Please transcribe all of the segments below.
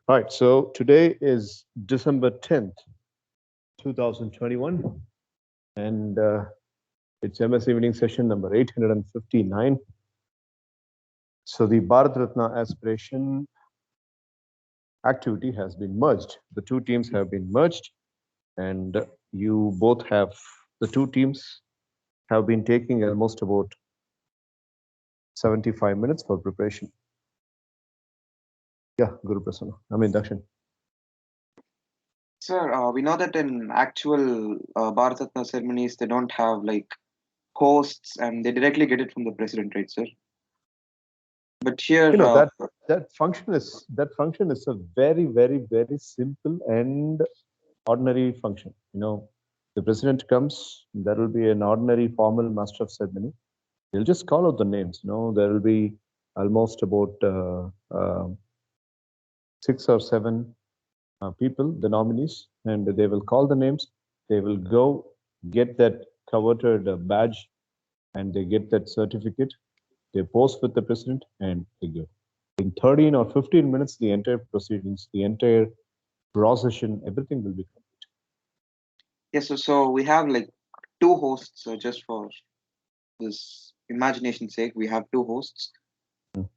Right, so today is December 10th, 2021, and it's MS evening session number 859. So the Bharat Ratna aspiration activity has been merged. The two teams have been merged, and the two teams have been taking almost about 75 minutes for preparation. Yeah, Guru Prasanna. Dakshin. Sir, we know that in actual Bharat Ratna ceremonies, they don't have like hosts and they directly get it from the president, right, sir? But here, You know that function is a very simple and ordinary function. The president comes, there will be an ordinary formal master of ceremony. They'll just call out the names. There will be almost about 6 or 7 people, the nominees, and they will call the names. They will go get that coveted badge, and they get that certificate. They pose with the president, and they go. In 13 or 15 minutes, the entire proceedings, the entire procession, everything will be complete. yes, so we have like two hosts. So just for this imagination's sake, we have two hosts. Mm.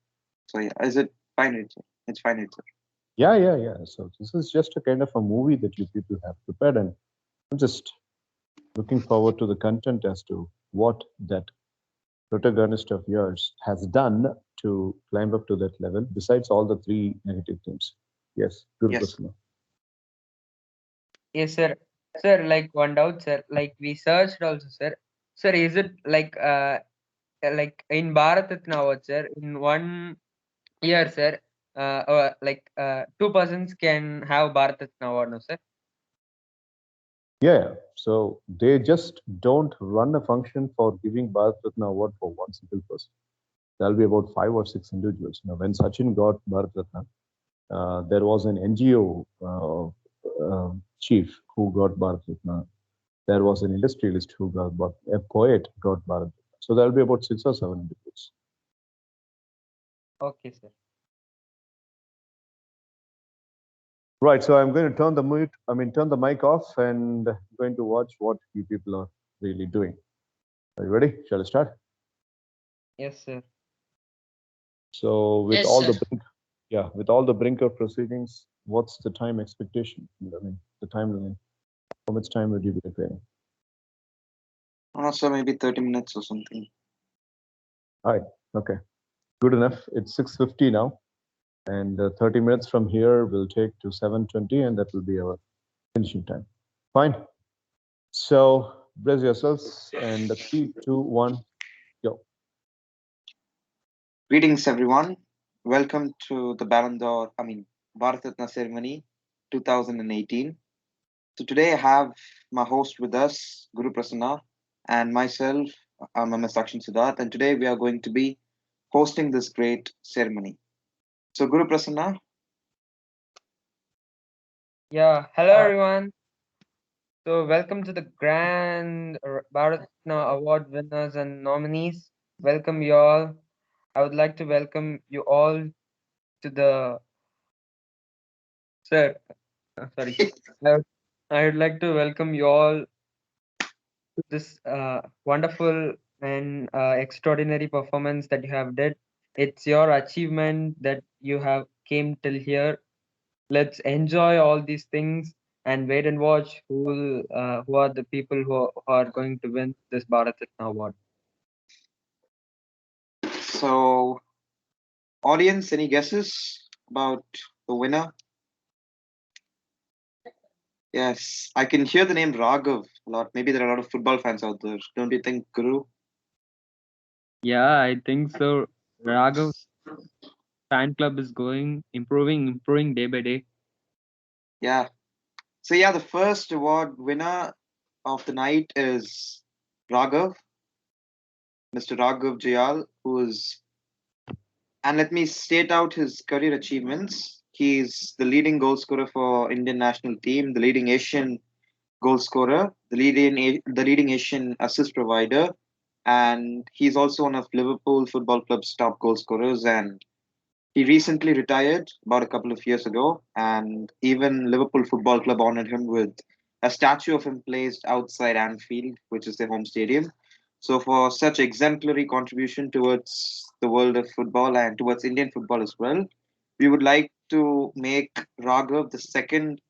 So yeah, is it fine, right, sir? It's fine, right, sir? Yeah. So this is just a kind of a movie that you people have prepared, and I'm just looking forward to the content as to what that protagonist of yours has done to climb up to that level, besides all the three negative things. Yes, Guru Yes. Prasanna. Yes, sir. Sir, like one doubt, sir. Like we searched also, sir. Sir, is it like in Bharat Ratna award, sir? In 1 year, sir, two persons can have Bharat Ratna award, no, sir? Yeah. So they just don't run a function for giving Bharat Ratna award for one single person. There'll be about 5 or 6 individuals. When Sachin got Bharat Ratna, there was an NGO chief who got Bharat Ratna. There was an industrialist who got a poet got Bharat Ratna. So there'll be about 6 or 7 individuals. Okay, sir. Right. So I'm going to turn the mic off, and going to watch what you people are really doing. Are you ready? Shall I start? Yes, sir. So Yes, sir. with all the brink of proceedings, what's the time expectation? The timeline. How much time would you be preparing? So maybe 30 minutes or something. All right. Okay. Good enough. It's 6:50 now, and 30 minutes from here will take to 7:20, and that will be our finishing time. Fine. So brace yourselves, and 3, 2, 1, go. Greetings, everyone. Welcome to the Bharat Ratna ceremony 2018. So today I have my host with us, Guru Prasanna, and myself, I'm MS Siddharth, and today we are going to be hosting this great ceremony. So Guru Prasanna, Yeah. Hello, everyone. So welcome to the grand Bharat Ratna award winners and nominees. Welcome you all. I would like to welcome you all to the sir. Sorry. I would, I would like to welcome you all to this wonderful and extraordinary performance that you have did. It's your achievement that you have came till here. Let's enjoy all these things and wait and watch who are the people who are going to win this Bharat Ratna award. so audience, any guesses about the winner? Yes, I can hear the name Raghav a lot. Maybe there are a lot of football fans out there. Don't you think, Guru? Yeah, I think so. Raghav fan club is going improving day by day. Yeah. So yeah, the first award winner of the night is Raghav, Mr. Raghav Jayal, who is, and let me state out his career achievements. He's the leading goal scorer for Indian national team, the leading Asian goal scorer, the leading Asian assist provider, and he's also one of Liverpool Football Club's top goal scorers. And He recently retired about a couple of years ago, and even Liverpool Football Club honored him with a statue of him placed outside Anfield, which is their home stadium. So, for such exemplary contribution towards the world of football and towards Indian football as well, we would like to make Raghav the second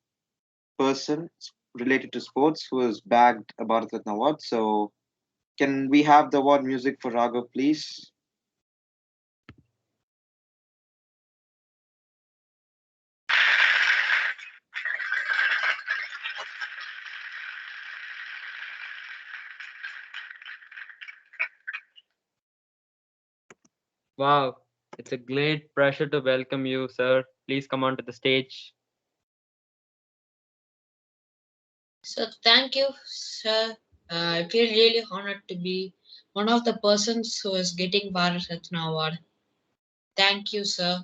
person related to sports who has bagged a Bharat Ratna award. So, can we have the award music for Raghav, please? Wow, it's a great pleasure to welcome you, sir. Please come onto the stage. So thank you, sir. I feel really honored to be one of the persons who is getting Bharat Ratna Award. Thank you, sir.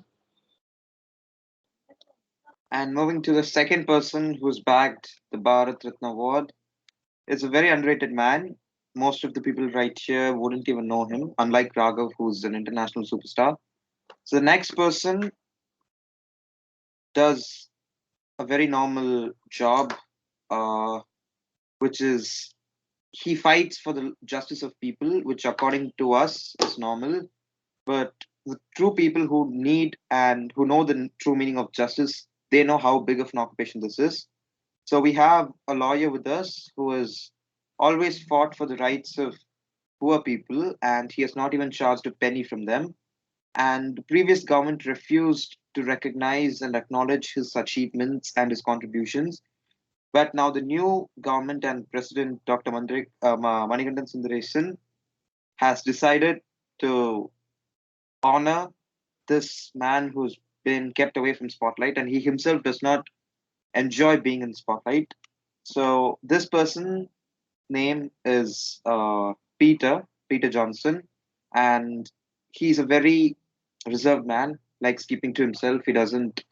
And moving to the second person who's bagged the Bharat Ratna award is a very underrated man. Most of the people right here wouldn't even know him, unlike Raghav, who's an international superstar. So the next person does a very normal job, uh, which is he fights for the justice of people, which according to us is normal. But the true people who need and who know the true meaning of justice, they know how big of an occupation this is. So we have a lawyer with us who has always fought for the rights of poor people, and he has not even charged a penny from them. And the previous government refused to recognize and acknowledge his achievements and his contributions. But now the new government and President Dr. Manikandan Sundaresan has decided to honor this man who's been kept away from spotlight, and he himself does not enjoy being in spotlight. So this person name is Peter Johnson, and he's a very reserved man, likes keeping to himself. He doesn't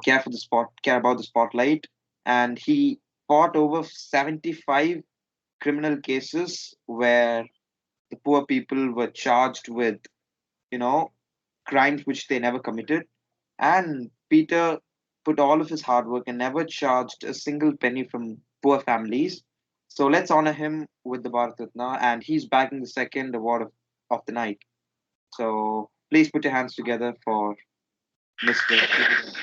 care about the spotlight, and he fought over 75 criminal cases where the poor people were charged with, you know, crimes which they never committed. And Peter put all of his hard work and never charged a single penny from poor families. So let's honor him with the Bharat Ratna, and he's bagging the second award of the night. So please put your hands together for Mr. Peter.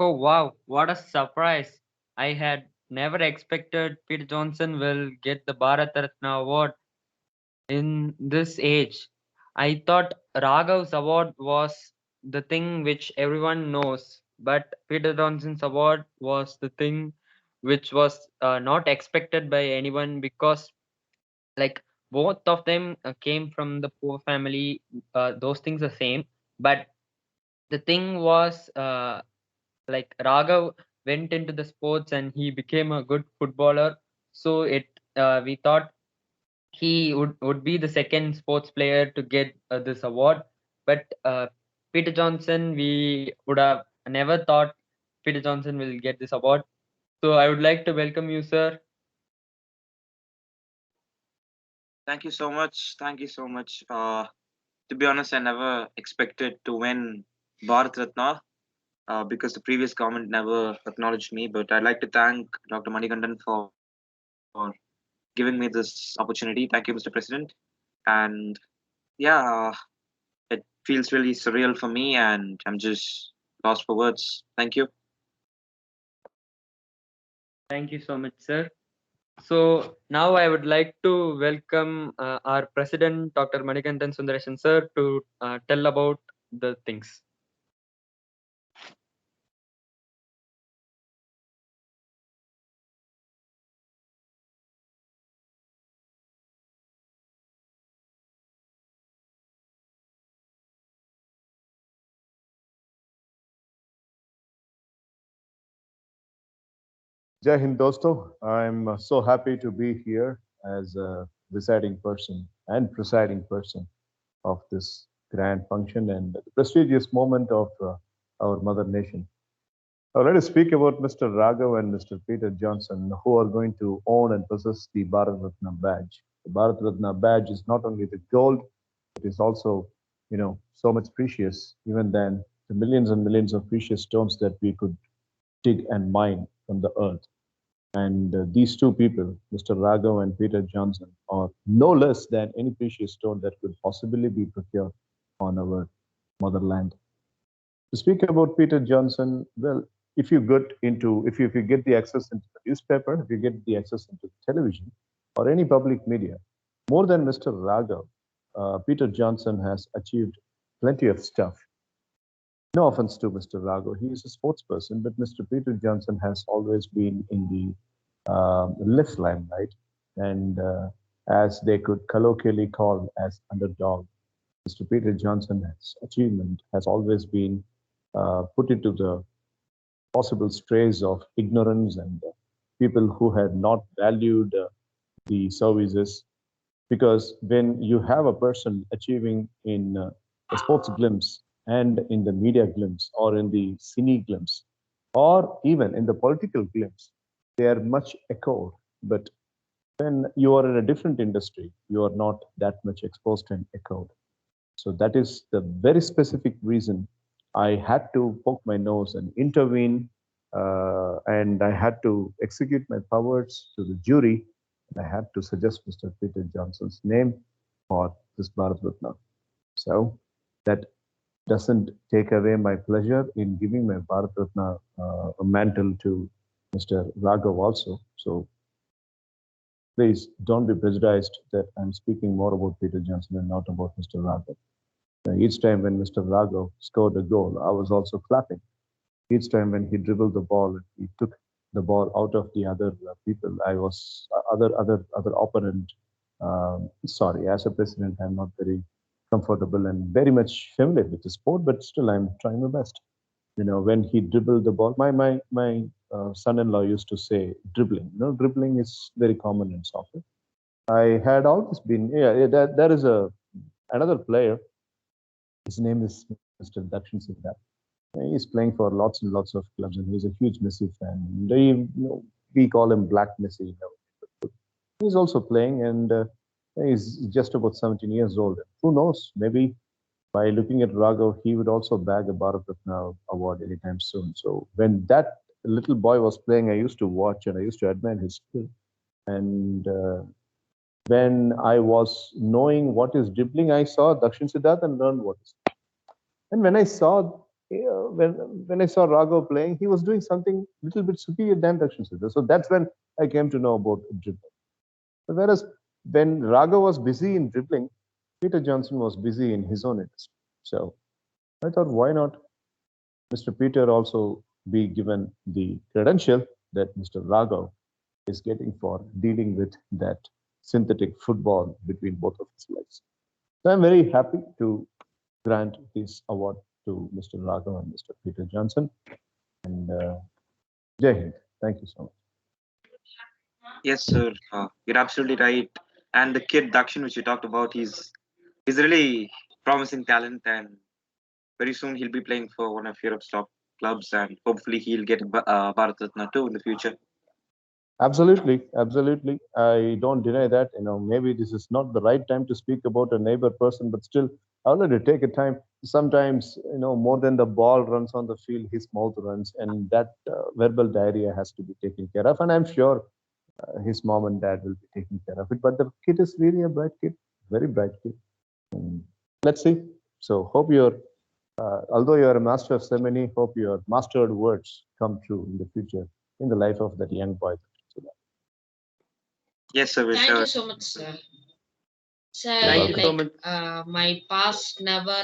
Oh wow, what a surprise! I had never expected Peter Johnson will get the Bharat Ratna award in this age. I thought Raghav's award was the thing which everyone knows, but Peter Johnson's award was the thing which was not expected by anyone because, like, both of them came from the poor family. Those things are same, but the thing was, like, Raghav went into the sports and he became a good footballer. So we thought he would be the second sports player to get this award. But Peter Johnson, we would have never thought Peter Johnson will get this award. So I would like to welcome you, sir. Thank you so much. Thank you so much. To be honest, I never expected to win Bharat Ratna because the previous government never acknowledged me. But I'd like to thank Dr. Manikandan for giving me this opportunity. Thank you, Mr. President. And yeah, it feels really surreal for me, and I'm just lost for words. Thank you. Thank you so much, sir. So now I would like to welcome our president, Dr. Manikandan Sundaresan, sir, to tell about the things. Jai Hind Dosto. I'm so happy to be here as a deciding person and presiding person of this grand function and the prestigious moment of our mother nation. Now let us speak about Mr. Raghav and Mr. Peter Johnson, who are going to own and possess the Bharat Ratna badge. The Bharat Ratna badge is not only the gold, it is also, so much precious, even than the millions and millions of precious stones that we could dig and mine from the earth. And these two people, Mr. Raghav and Peter Johnson, are no less than any precious stone that could possibly be procured on our motherland. To speak about Peter Johnson, well, if you get the access into the newspaper, if you get the access into television or any public media, more than Mr. Raghav, Peter Johnson has achieved plenty of stuff. No offense to Mr. Raghav, he is a sports person, but Mr. Peter Johnson has always been in the left limelight, and as they could colloquially call as underdog. Mr. Peter Johnson's achievement has always been put into the possible strays of ignorance and people who had not valued the services. Because when you have a person achieving in a sports glimpse and in the media glimpse or in the cine glimpse or even in the political glimpse, they are much echoed. But when you are in a different industry, you are not that much exposed and echoed. So that is the very specific reason I had to poke my nose and intervene, and I had to execute my powers to the jury. And I had to suggest Mr. Peter Johnson's name for this Bharat Ratna. So that doesn't take away my pleasure in giving my Bharat Ratna mantle to Mr. Raghav also. So please don't be prejudiced that I'm speaking more about Peter Johnson and not about Mr. Raghav. Each time when Mr. Raghav scored a goal, I was also clapping. Each time when he dribbled the ball, he took the ball out of the other people. I was other opponent. Sorry, as a president, I'm not very comfortable and very much familiar with the sport, but still, I'm trying my best. When he dribbled the ball, my son-in-law used to say dribbling. Dribbling is very common in soccer. I had always been there is another player. His name is Mr. Dakshin Siddharth. He's playing for lots and lots of clubs, and he's a huge Messi fan. We call him Black Messi. He's also playing, and he's just about 17 years old. Who knows? Maybe by looking at Raghav, he would also bag a Bharat Ratna award anytime soon. So when that little boy was playing, I used to watch and I used to admire his skill. And when I was knowing what is dribbling, I saw Dakshin Siddharth and learned what is. And when I saw when I saw Raghav playing, he was doing something a little bit superior than Dakshin Siddharth. So that's when I came to know about dribbling. Whereas when Raghav was busy in dribbling, Peter Johnson was busy in his own industry. So I thought, why not Mr. Peter also be given the credential that Mr. Raghav is getting for dealing with that synthetic football between both of his legs. So I'm very happy to grant this award to Mr. Raghav and Mr. Peter Johnson. And Jai Hind. Thank you so much. Yes, sir. You're absolutely right. And the kid Dakshin, which you talked about, he's really promising talent, and very soon he'll be playing for one of Europe's top clubs, and hopefully he'll get Bharat Ratna too in the future. Absolutely, absolutely. I don't deny that. Maybe this is not the right time to speak about a neighbor person, but still, I'll let it take a time. Sometimes, more than the ball runs on the field, his mouth runs, and that verbal diarrhea has to be taken care of. And I'm sure his mom and dad will be taking care of it. But the kid is really a bright kid, very bright kid. And let's see. So hope although you're a master of ceremony, hope your mastered words come true in the future in the life of that young boy. Yes, sir. Thank you so much, sir. Sir, Thank you so much. my past never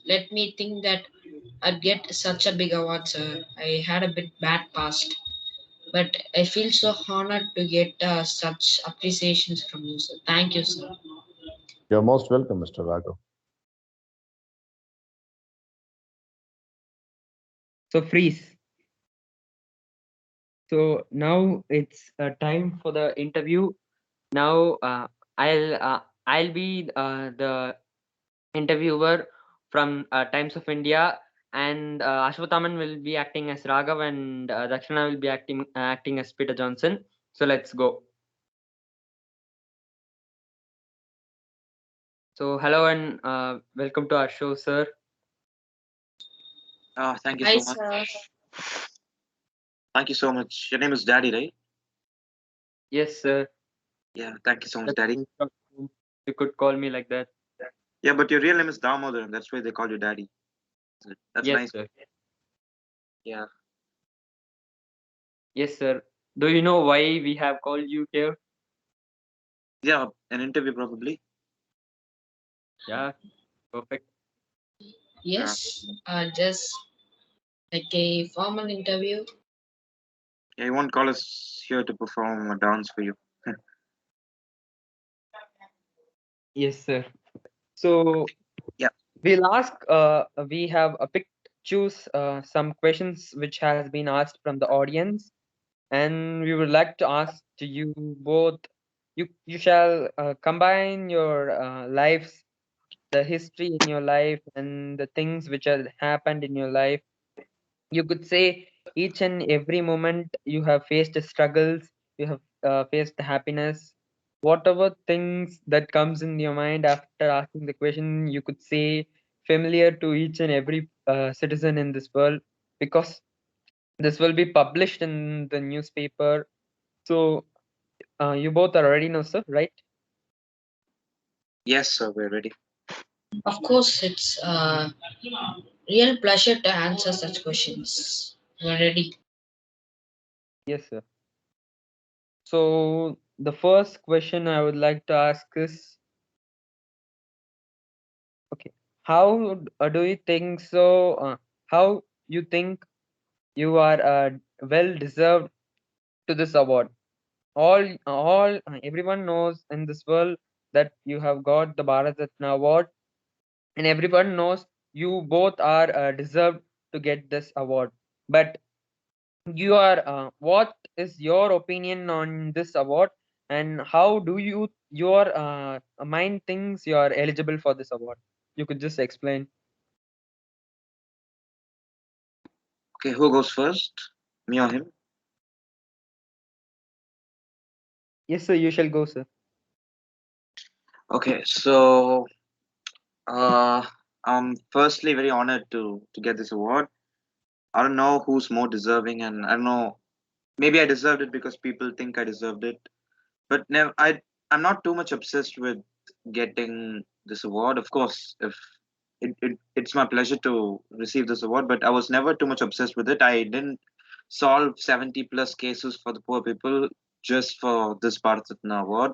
let me think that I'd get such a big award, sir. I had a bit bad past, but I feel so honored to get such appreciations from you, sir. Thank you, sir. You're most welcome, Mr. Raghav. So freeze. So now it's time for the interview. Now I'll be the interviewer from Times of India. and Ashwathaman will be acting as Raghav, and Dakshana will be acting as Peter Johnson. So let's go. So hello and welcome to our show, sir. Thank you Hi, so sir. much. Thank you so much. Your name is Daddy, right? Yes, sir. Yeah, thank you so much, Daddy. You could call me like that. Yeah, but your real name is Damodar, and that's why they call you Daddy. That's Yes, nice. sir. Yeah. Yes, sir. Do you know why we have called you here? Yeah, an interview probably. Yeah, perfect. Yes, just like a formal interview. Yeah, you won't call us here to perform a dance for you. Yes, sir. So Yeah. we'll ask. We have choose some questions which has been asked from the audience, and we would like to ask to you both. You shall combine your lives, the history in your life, and the things which have happened in your life. You could say each and every moment you have faced the struggles, you have faced the happiness, whatever things that comes in your mind after asking the question, you could say familiar to each and every citizen in this world, because this will be published in the newspaper. So you both are ready now, sir, right? Yes, sir, we're ready. Of course, it's a real pleasure to answer such questions. We're ready. Yes, sir. So the first question I would like to ask is, okay, how do you think so? How you think you are well deserved to this award? Everyone knows in this world that you have got the Bharat Ratna award, and everyone knows you both are deserved to get this award. But you are what is your opinion on this award, and how do your mind thinks you are eligible for this award? You could just explain. Okay, who goes first? Me or him? Yes, sir, you shall go, sir. Okay, so uh, I'm firstly very honored to get this award. I don't know who's more deserving, and I don't know. Maybe I deserved it because people think I deserved it. But never, I'm not too much obsessed with getting this award. Of course, if it's my pleasure to receive this award, but I was never too much obsessed with it. I didn't solve 70 plus cases for the poor people just for this Bharat Ratna award.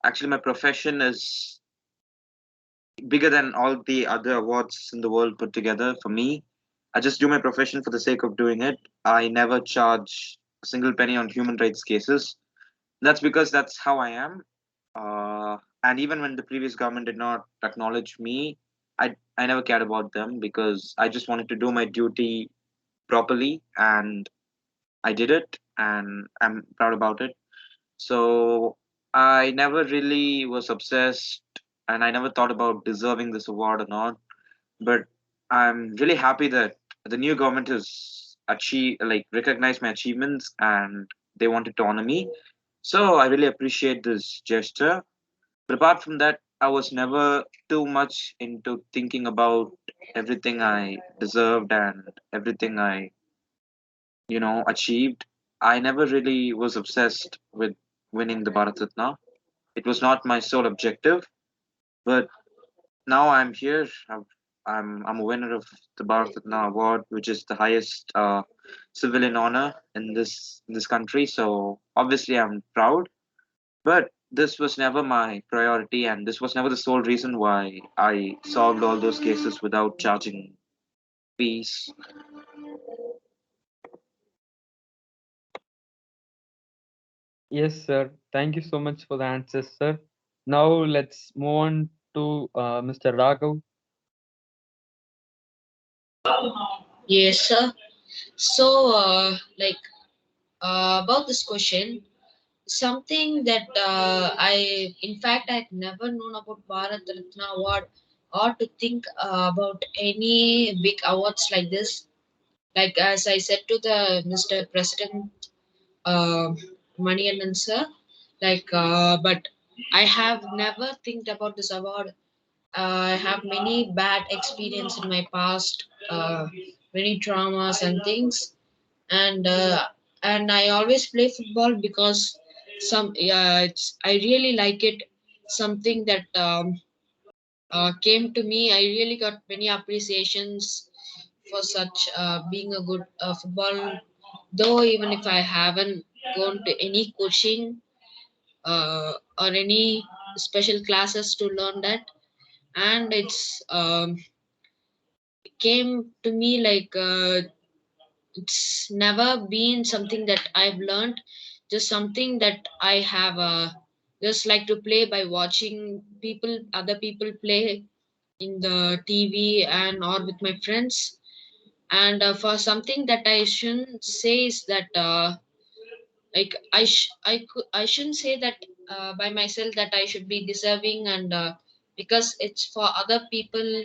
Actually, my profession is bigger than all the other awards in the world put together. For me, I just do my profession for the sake of doing it. I never charge a single penny on human rights cases. That's because that's how I am. And even when the previous government did not acknowledge me, I never cared about them because I just wanted to do my duty properly, and I did it, and I'm proud about it. So I never really was obsessed, and I never thought about deserving this award or not. But I'm really happy that the new government has recognized my achievements, and they wanted to honor me. So I really appreciate this gesture. But apart from that, I was never too much into thinking about everything I deserved and everything I, achieved. I never really was obsessed with winning the Bharat Ratna. It was not my sole objective. But now I'm here. I'm a winner of the Bharat Ratna award, which is the highest civilian honor in this country. So obviously I'm proud. But this was never my priority, and this was never the sole reason why I solved all those cases without charging fees. Yes, sir, thank you so much for the answers, sir. Now let's move on to Mr. Raghav. Yes, sir. So, about this question, something that in fact, I'd never known about Bharat Ratna Award or to think about any big awards like this. Like as I said to the Mr. President uh, Maniannan sir, but I have never think about this award. I have many bad experience in my past, many traumas and things, and I always play football because I really like it. Something that came to me. I really got many appreciations for such being a good football. Though even if I haven't gone to any coaching or any special classes to learn that, and it's came to me it's never been something that I've learned, just something that I have just like to play by watching other people play in the TV and or with my friends. And for something that I shouldn't say is that I shouldn't say that by myself that I should be deserving, and because it's for other people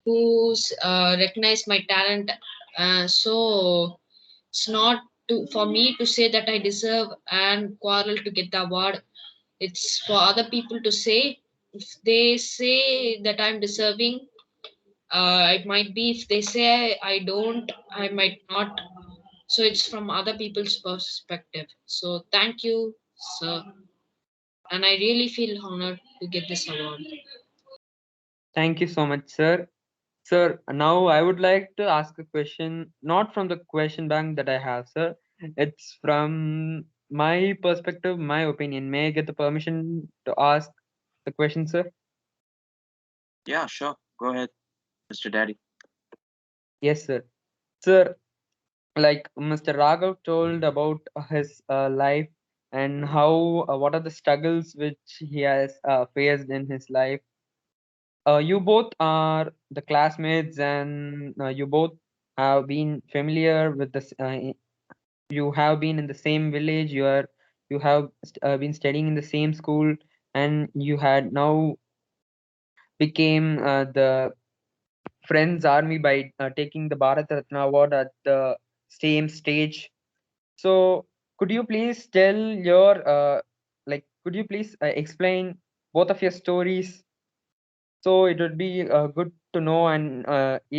who recognize my talent. So it's not for me to say that I deserve and quarrel to get the award. It's for other people to say. If they say that I'm deserving, it might be. If they say I don't, I might not. So it's from other people's perspective. So thank you, sir. And I really feel honored to get this award. Thank you so much, sir. Sir, now I would like to ask a question, not from the question bank that I have, sir. It's from my perspective, my opinion. May I get the permission to ask the question, sir? Yeah, sure. Go ahead, Mr. Daddy. Yes, sir. Sir, like Mr. Raghav told about his life and how what are the struggles which he has faced in his life. You both are the classmates, and you both have been familiar with this. You have been in the same village. You have been studying in the same school, and you had now became the Friends Army by taking the Bharat Ratna award at the same stage. So, could you please tell your could you please explain both of your stories? So it would be good to know, and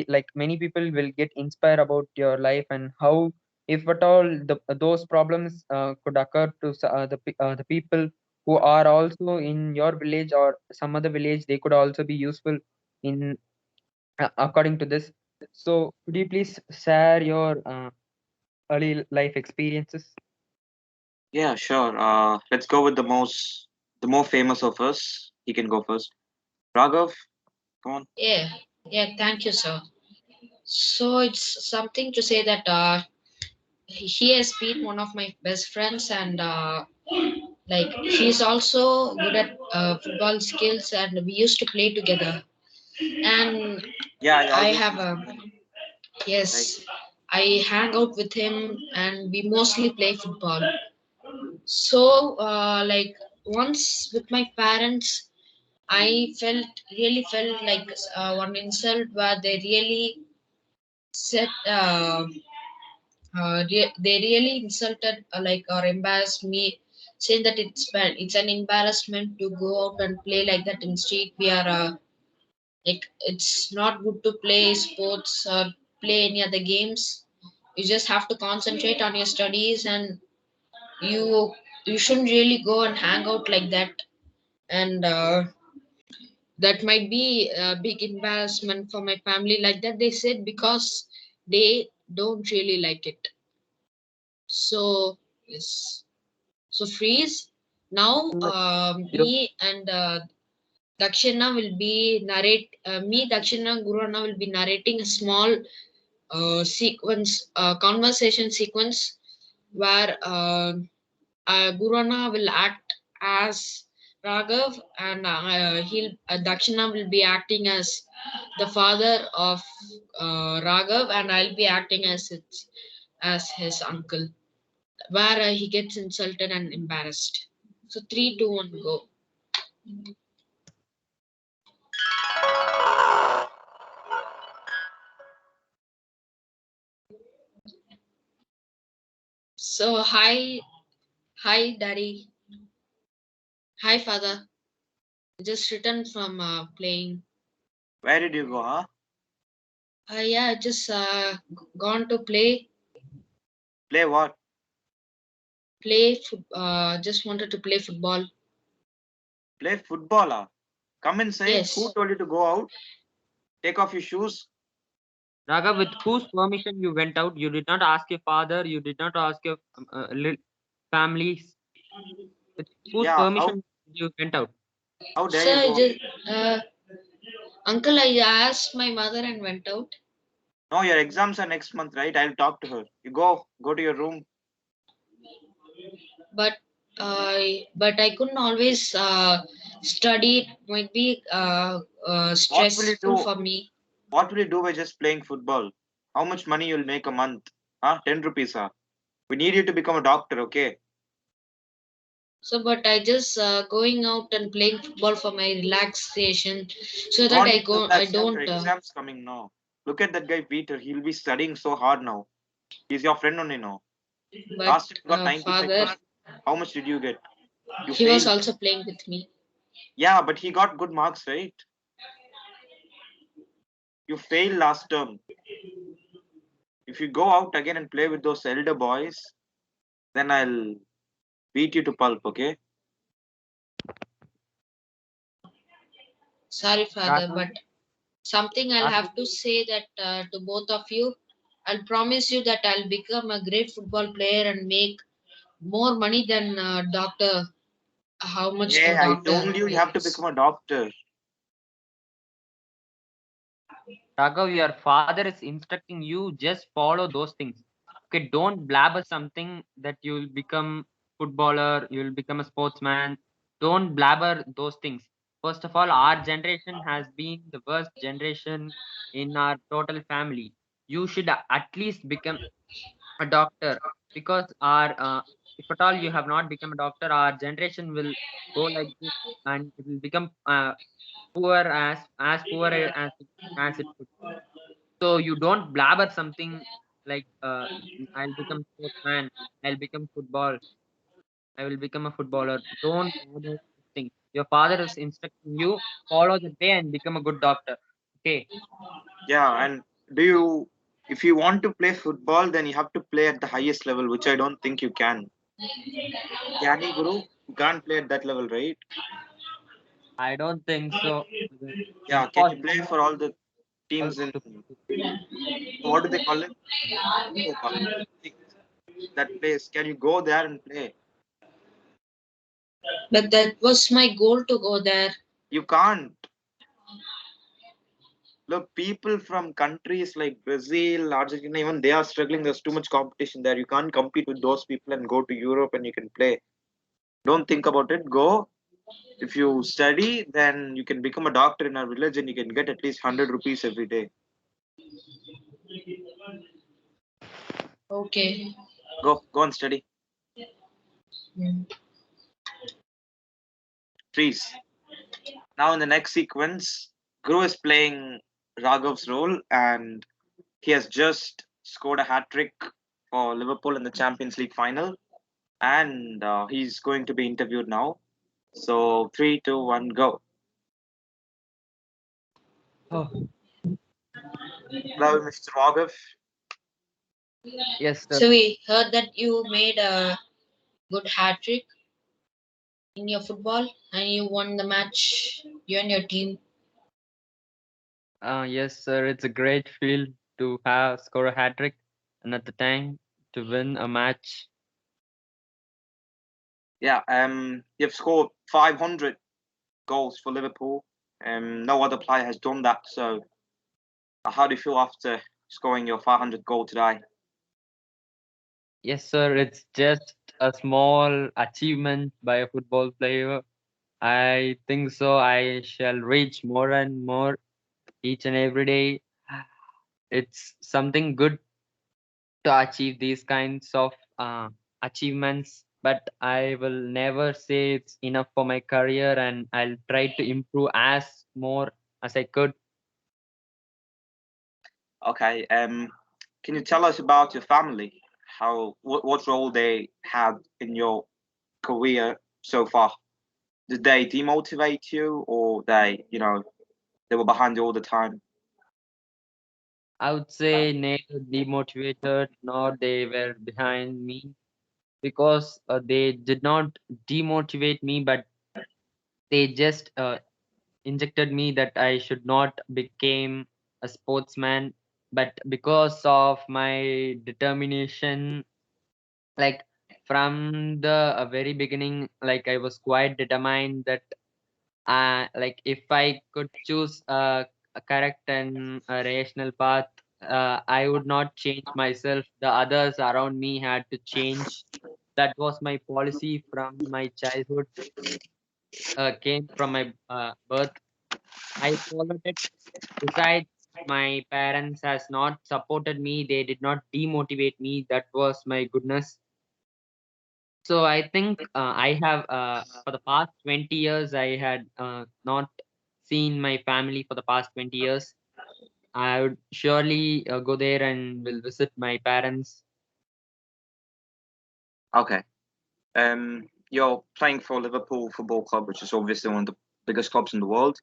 like many people will get inspired about your life and how, if at all, those problems could occur to the people who are also in your village or some other village, they could also be useful in according to this. So could you please share your early life experiences? Yeah, sure. Let's go with the more famous of us. He can go first. Raghav, come on. Yeah, yeah, thank you, sir. So it's something to say that he has been one of my best friends, and he's also good at football skills, and we used to play together. And Yeah, I I always have used a to play. Right. yes, I hang out with him, and we mostly play football. So once with my parents, I really felt like one insult where they really said they really insulted or embarrassed me, saying that it's an embarrassment to go out and play like that in street. We are it's not good to play sports or play any other games. You just have to concentrate on your studies, and you shouldn't really go and hang out like that. And that might be a big embarrassment for my family, like that they said, because they don't really like it. So yes. So freeze. Now Like, you me and Dakshina will be Dakshina, Gurana will be narrating a small conversation sequence where Gurana will act as Raghav, and Dakshina will be acting as the father of Raghav, and I'll be acting as his uncle, where he gets insulted and embarrassed. So 3, 2, 1, go. So hi, daddy. Hi, father. Just returned from playing. Where did you go, huh? Yeah, just gone to play. Play what? Just wanted to play football. Play football, huh? Come inside. Who Yes. told you to go out? Take off your shoes. Raghav, with whose permission you went out? You did not ask your father. You did not ask your families. With whose Yeah, permission you went out? how dare So you I go? just, uncle, I asked my mother and went out. No, your exams are next month, right? I'll talk to her. You go to your room. But I couldn't always study. It might be What will you stressful do? for me. What will you do by just playing football? How much money you'll make a month? Huh? 10 rupees, huh? We need you to become a doctor, okay? So, but I just going out and playing football for my relaxation, so that Don't I you do go. I that, sir? Your don't. exams coming now. Look at that guy, Peter. He'll be studying so hard now. He's your friend only now. But Last time you got father, 95%. How much did you get? You he was failed. also playing with me. Yeah, but he got good marks, right? You failed last term. If you go out again and play with those elder boys, then I'll beat you to pulp, okay? Sorry, father, Raghav, but something I'll Raghav, have to say that to both of you. I'll promise you that I'll become a great football player and make more money than doctor. How much Yeah, a I doctor told you you have to makes. become a doctor. Raghav, your father is instructing you. Just follow those things. Okay, don't blabber something that you'll become footballer. You'll become a sportsman. Don't blabber those things. First of all, our generation has been the worst generation in our total family. You should at least become a doctor, because our if at all you have not become a doctor, our generation will go like this, and it will become poor, as poor as it could. So you don't blabber something like I'll become sportsman, I'll become football, I will become a footballer. Don't blabber things. Your father is instructing you, follow the way and become a good doctor. Okay. Yeah, and do you, if you want to play football, then you have to play at the highest level, which I don't think you can. Can you, Guru? You can't play at that level, right? I don't think so. It's Yeah, can you play impossible for all the teams in, to. what do they call it? Europa. That place. Can you go there and play? But that was my goal to go there. You can't. Look, people from countries like Brazil, Argentina, even they are struggling. There's too much competition there. You can't compete with those people and go to Europe and you can play. Don't think about it. Go. If you study, then you can become a doctor in our village and you can get at least 100 rupees every day. Okay. Go and study. Mm. Freeze. Now in the next sequence, Guru is playing Raghav's role and he has just scored a hat trick for Liverpool in the Champions League final. And he's going to be interviewed now. So 3, 2, 1, go. Oh, Hello, Mr. Raghav. yes, sir. So we heard that you made a good hat trick in your football and you won the match. You and your team. Yes, sir. It's a great feel to have score a hat trick, and at the time to win a match. Yeah, you've scored 500 goals for Liverpool. No other player has done that. So how do you feel after scoring your 500 goal today? Yes, sir. It's just a small achievement by a football player. I think so. I shall reach more and more each and every day. It's something good to achieve these kinds of achievements, but I will never say it's enough for my career, and I'll try to improve as more as I could. Okay. Can you tell us about your family? what role they had in your career so far? Did they demotivate you, or they were behind you all the time? I would say neither demotivated nor they were behind me, because they did not demotivate me, but they just injected me that I should not become a sportsman. But because of my determination, like from the very beginning, like I was quite determined that like if I could choose a correct and a rational path, I would not change myself. The others around me had to change. That was my policy from my childhood, came from my birth. I followed it. Besides, my parents has not supported me. They did not demotivate me. That was my goodness. So I think I have for the past 20 years I had not seen my family for the past 20 years. I would surely go there and will visit my parents. Okay. You're playing for Liverpool Football Club, which is obviously one of the biggest clubs in the world.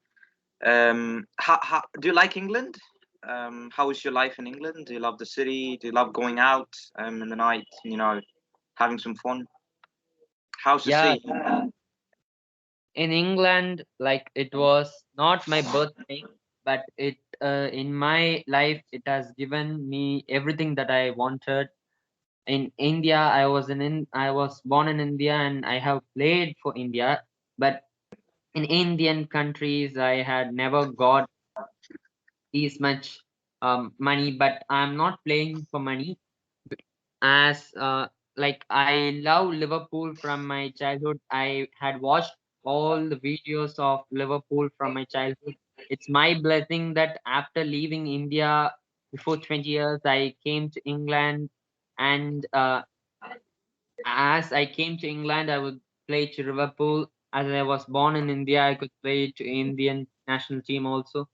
How do you like England? How is your life in England? Do you love the city? Do you love going out in the night? Having some fun. How's the Yeah, sea? in England, like it was not my birthday, but it in my life it has given me everything that I wanted. In India, I was born in India and I have played for India, but in Indian countries I had never got this much money. But I'm not playing for money, as like I love Liverpool from my childhood. I had watched all the videos of Liverpool from my childhood. It's my blessing that after leaving India before 20 years, I came to England, and as I came to England, I would play to Liverpool. As I was born in India, I could play to Indian national team also.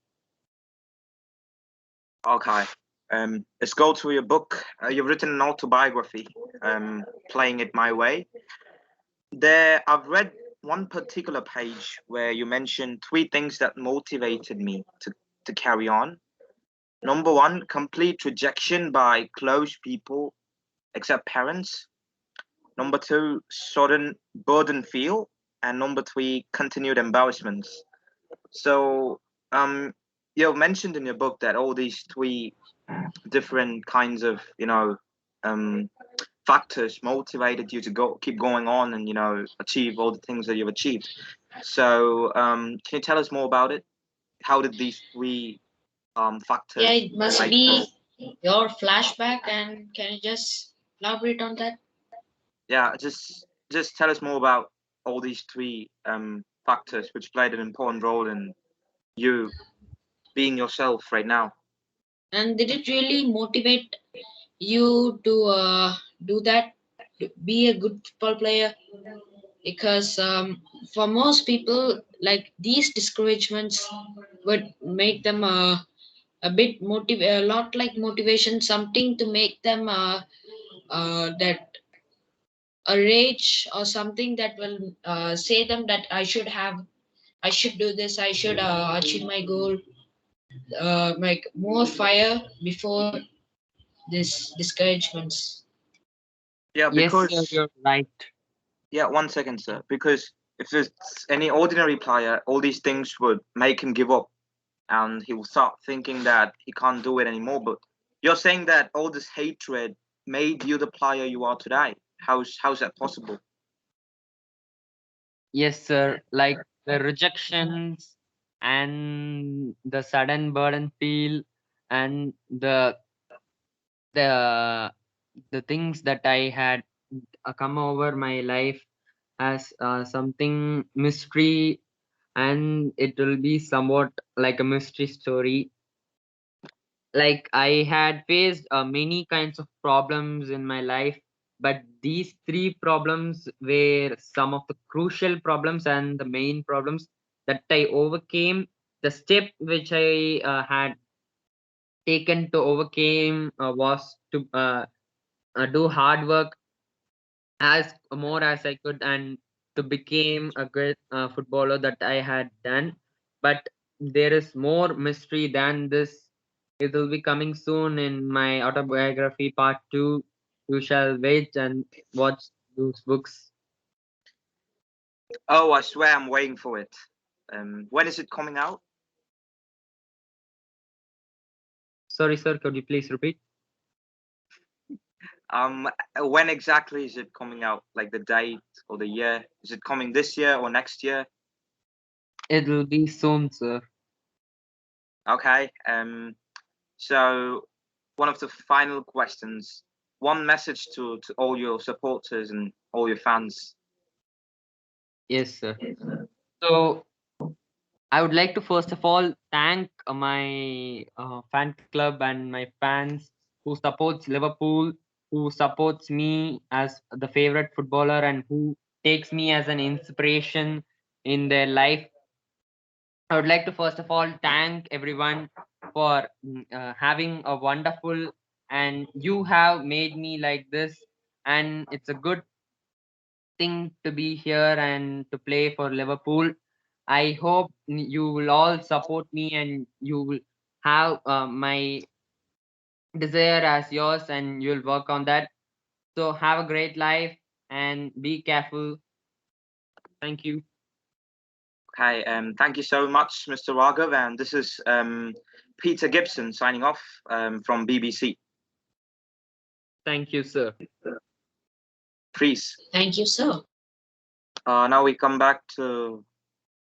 Okay. Let's go to your book. You've written an autobiography. Playing it my way. There, I've read one particular page where you mentioned three things that motivated me to carry on. Number one, complete rejection by close people, except parents. Number two, sudden burden feel. And number three, continued embarrassments. So, you mentioned in your book that all these three different kinds of, um, factors motivated you to keep going on and achieve all the things that you've achieved. So, can you tell us more about it? How did these three Yeah, factors it must make be your flashback, and can you just elaborate on that? Yeah, just tell us more about all these three factors which played an important role in you being yourself right now. And did it really motivate you to do that, to be a good football player? Because for most people, like these discouragements would make them a bit a lot like motivation, something to make them that a rage or something that will say them that I should do this, I should achieve my goal, like more fire before this discouragements. Yeah, Yes, sir, because you're right. yeah, 1 second, sir. Because if it's any ordinary player, all these things would make him give up, and he will start thinking that he can't do it anymore. But you're saying that all this hatred made you the player you are today. How's that possible? Yes, sir. Like the rejections and the sudden burden feel, and the the things that I had come over my life as something mystery, and it will be somewhat like a mystery story. Like I had faced many kinds of problems in my life, but these three problems were some of the crucial problems and the main problems that I overcame. The step which I had taken to overcame was to do hard work as more as I could and to become a great footballer that I had done. But there is more mystery than this. It will be coming soon in my autobiography part 2. You shall wait and watch those books. Oh, I swear I'm waiting for it. When is it coming out? Sorry, sir, could you please repeat? When exactly is it coming out? Like the date or the year? Is it coming this year or next year? It will be soon, sir. Okay. So one of the final questions. One message to all your supporters and all your fans. Yes, sir. So I would like to first of all thank my fan club and my fans who supports Liverpool, who supports me as the favorite footballer, and who takes me as an inspiration in their life. I would like to first of all thank everyone for having a wonderful, and you have made me like this, and it's a good thing to be here and to play for Liverpool. I hope you will all support me and you will have my desire as yours and you'll work on that. So have a great life and be careful. Thank you. Okay. Thank you so much, Mr. Raghav. And this is Peter Gibson signing off from BBC. Thank you, sir. Please. Thank you, sir. Now we come back to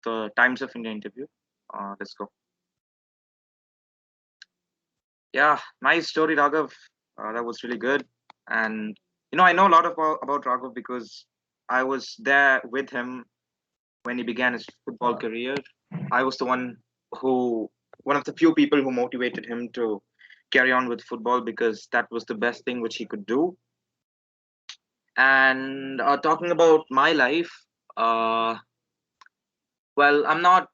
the Times of India interview. Let's go. Yeah, nice story, Raghav. That was really good. And I know a lot about Raghav because I was there with him when he began his football career. I was one of the few people who motivated him to carry on with football because that was the best thing which he could do. And talking about my life, uh, well, I'm not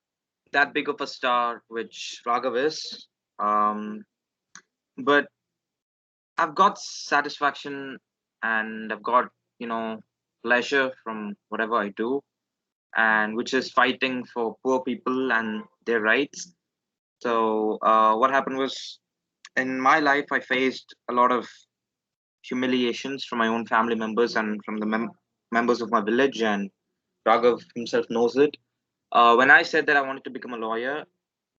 that big of a star, which Raghav is, but I've got satisfaction and I've got, pleasure from whatever I do, and which is fighting for poor people and their rights. So, what happened was in my life, I faced a lot of humiliations from my own family members and from the members of my village, and Raghav himself knows it. When I said that I wanted to become a lawyer,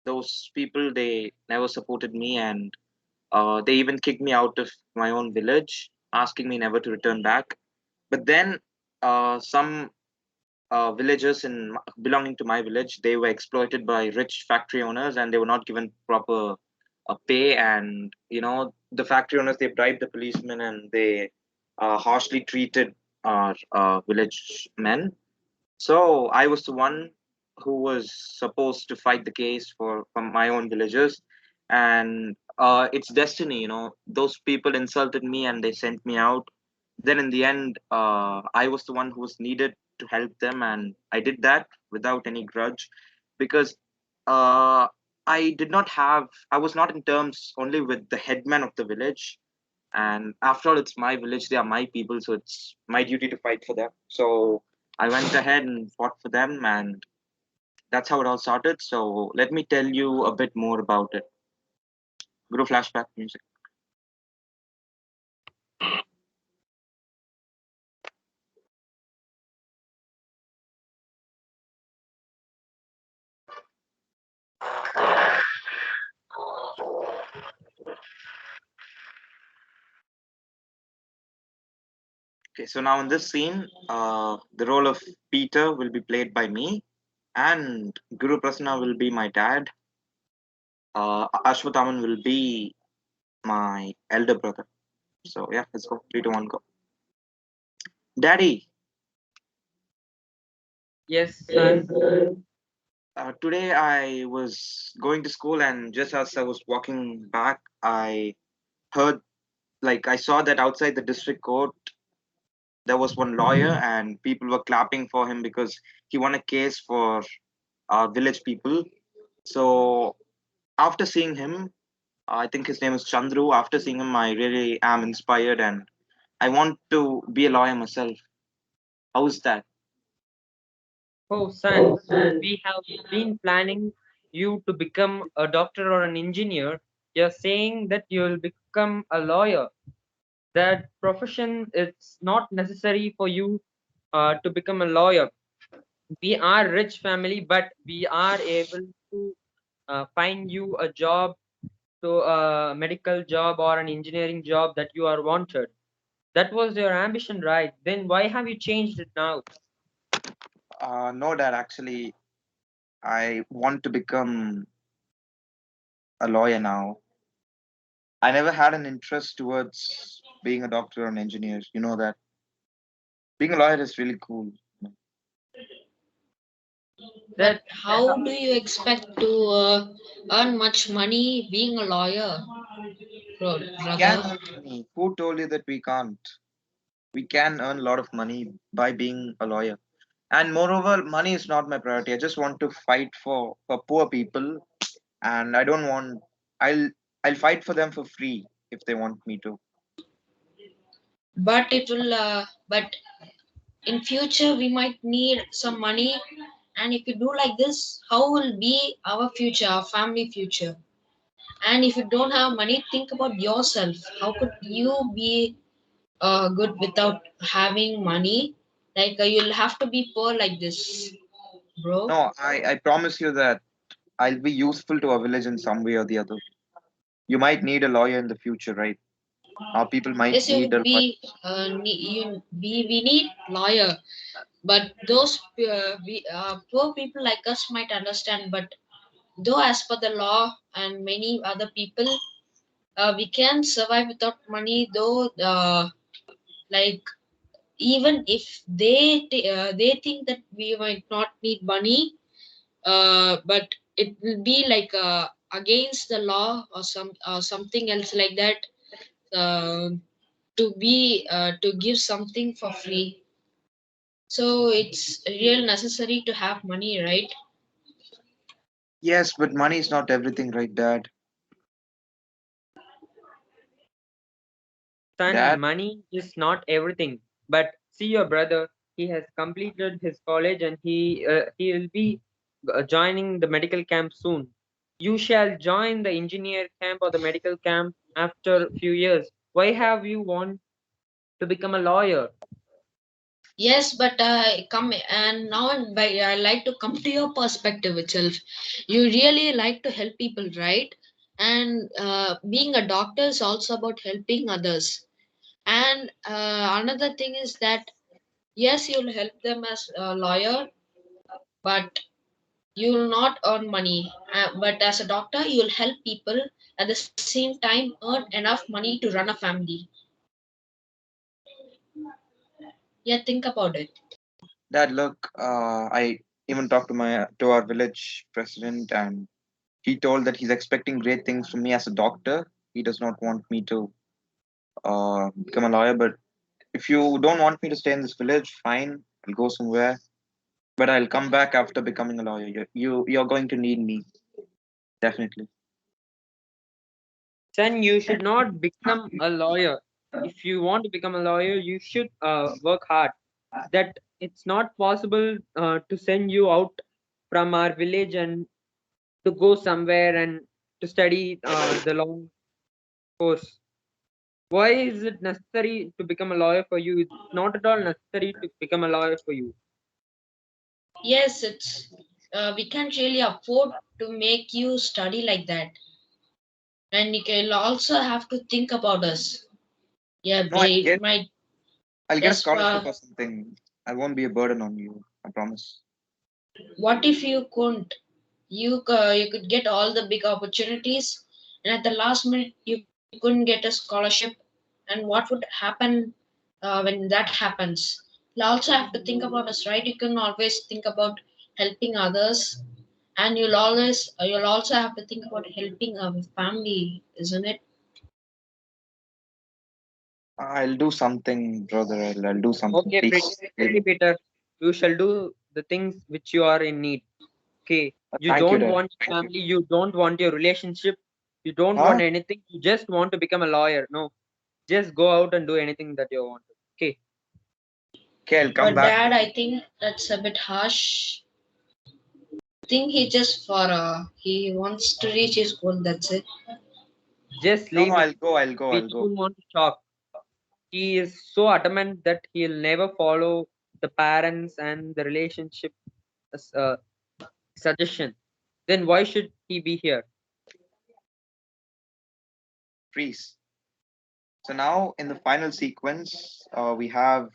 those people they never supported me, and they even kicked me out of my own village, asking me never to return back. But then some villagers belonging to my village, they were exploited by rich factory owners, and they were not given proper pay. And the factory owners, they bribed the policemen, and they harshly treated our village men. So I was the one who was supposed to fight the case for my own villagers, and it's destiny. Those people insulted me and they sent me out. Then in the end, I was the one who was needed to help them, and I did that without any grudge, because uh, I did not have. I was not in terms only with the headman of the village, and after all, it's my village, they are my people, so it's my duty to fight for them. So I went ahead and fought for them, and that's how it all started. So let me tell you a bit more about it. Go to flashback music. Okay, so now in this scene, the role of Peter will be played by me, and Guru Prasanna will be my dad. Ashwathaman will be my elder brother. So yeah, let's go. 3, 2, 1, go. Daddy, Yes, son. today I was going to school, and just as I was walking back, I heard, like, I saw that outside the district court there was one lawyer, and people were clapping for him because he won a case for our village people. So after seeing him, I think his name is Chandru. After seeing him, I really am inspired, and I want to be a lawyer myself. How is that? Oh, son, we have been planning you to become a doctor or an engineer. You're saying that you'll become a lawyer. That profession it's not necessary for you to become a lawyer. We are rich family, but we are able to find you a job, to a medical job or an engineering job that you are wanted. That was your ambition, right? Then why have you changed it now? No, Dad. Actually, I want to become a lawyer now. I never had an interest towards being a doctor or an engineer. You know that being a lawyer is really cool. But That how do you expect to earn much money being a lawyer, Can brother? earn money. Who told you that we can't? We can earn a lot of money by being a lawyer. And moreover, money is not my priority. I just want to fight for poor people, and I don't want. I'll I'll fight for them for free if they want me to. But it will. But in future we might need some money, and if you do like this, how will be our future, our family future? And if you don't have money, think about yourself. How could you be good without having money? Like you'll have to be poor like this, bro. No, I promise you that I'll be useful to our village in some way or the other. You might need a lawyer in the future, right? Our people might Yes, you need a would lawyer. be. We need lawyer, but those poor people like us might understand. But though, as per the law and many other people, we can survive without money. Though, like even if they think that we might not need money, but it will be like against the law or something else like that. Uh, to give something for free, so it's real necessary to have money, right? Yes, but money is not everything, right, Dad? son, Dad, money is not everything. But see your brother, he has completed his college and he will be joining the medical camp soon. You shall join the engineer camp or the medical camp after a few years. Why have you want to become a lawyer? Yes, but come and now I like to come to your perspective itself. You really like to help people, right? And being a doctor is also about helping others. And another thing is that yes, you'll help them as a lawyer, but you will not earn money. But as a doctor, you will help people at the same time earn enough money to run a family. Yeah, think about it. Dad, look, I even talked to our village president, and he told that he's expecting great things from me as a doctor. He does not want me to become a lawyer. But if you don't want me to stay in this village, fine, I'll go somewhere. But I'll come back after becoming a lawyer. You're going to need me, definitely. Son, you should not become a lawyer. If you want to become a lawyer, you should work hard. That it's not possible to send you out from our village and to go somewhere and to study the long course. Why is it necessary to become a lawyer for you? It's not at all necessary to become a lawyer for you. Yes, it's we can't really afford to make you study like that, and you can also have to think about us. Yeah, No, I'll it get might. I'll get a Yes, scholarship or something. I won't be a burden on you. I promise. what if you couldn't? You could get all the big opportunities, and at the last minute you couldn't get a scholarship. And what would happen when that happens? You also have to think about us, right? You can always think about helping others, and you'll also have to think about helping our family, isn't it? I'll do something, brother. I'll do something. Okay, Please. pretty Peter, you shall do the things which you are in need. Okay, you Thank you, don't Dad. want Thank you. family, you don't want your relationship, you don't Huh? want anything. You just want to become a lawyer. No, Just go out and do anything that you want. Okay. Okay, I'll come But back. Dad, I think that's a bit harsh. I think he just he wants to reach his goal. That's it. Just No, leave no, it. I'll go. I'll go. We I'll go. don't want to shock. He is so adamant that he'll never follow the parents and the relationship uh, suggestion. Then why should he be here? Freeze. So now in the final sequence, we have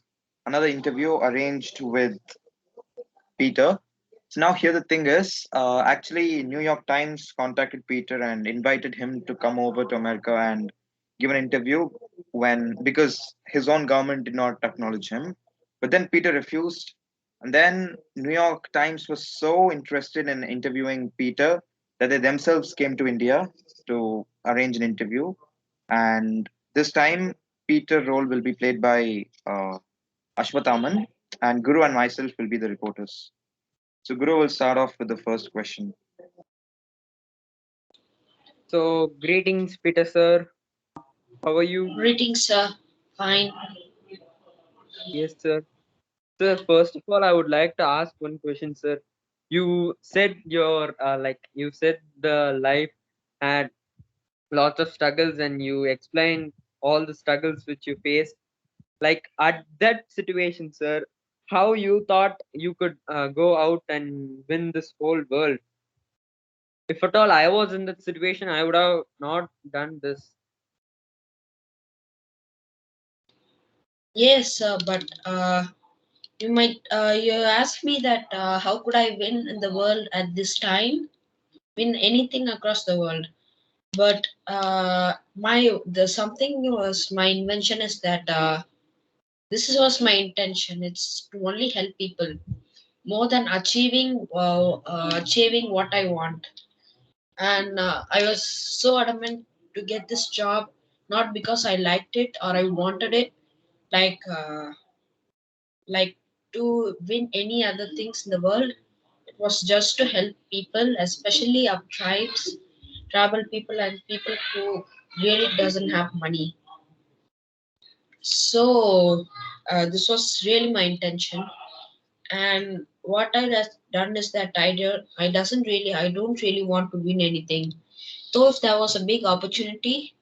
another interview arranged with Peter. So now here the thing is, actually New York Times contacted Peter and invited him to come over to America and give an interview when because his own government did not acknowledge him. But then Peter refused. And then New York Times was so interested in interviewing Peter that they themselves came to India to arrange an interview. And this time Peter role will be played by Ashwathaman, and Guru and myself will be the reporters. So Guru will start off with the first question. So greetings, Peter sir. How are you? Greetings, sir. Fine. Yes, sir. Sir, first of all, I would like to ask one question, sir. You said your you said the life had lots of struggles, and you explained all the struggles which you faced. Like at that situation, sir, how you thought you could go out and win this whole world? If at all I was in that situation, I would have not done this. Yes, sir. But you asked me that how could I win in the world at this time? Win anything across the world. But the something was my invention is that was my intention. It's to only help people more than achieving what I want. And I was so adamant to get this job, not because I liked it or I wanted it, like uh, like to win any other things in the world. It was just to help people, especially our tribes, tribal people, and people who really doesn't have money. So this was really my intention. And what done is that I don't really want to win anything. Though if there was a big opportunity,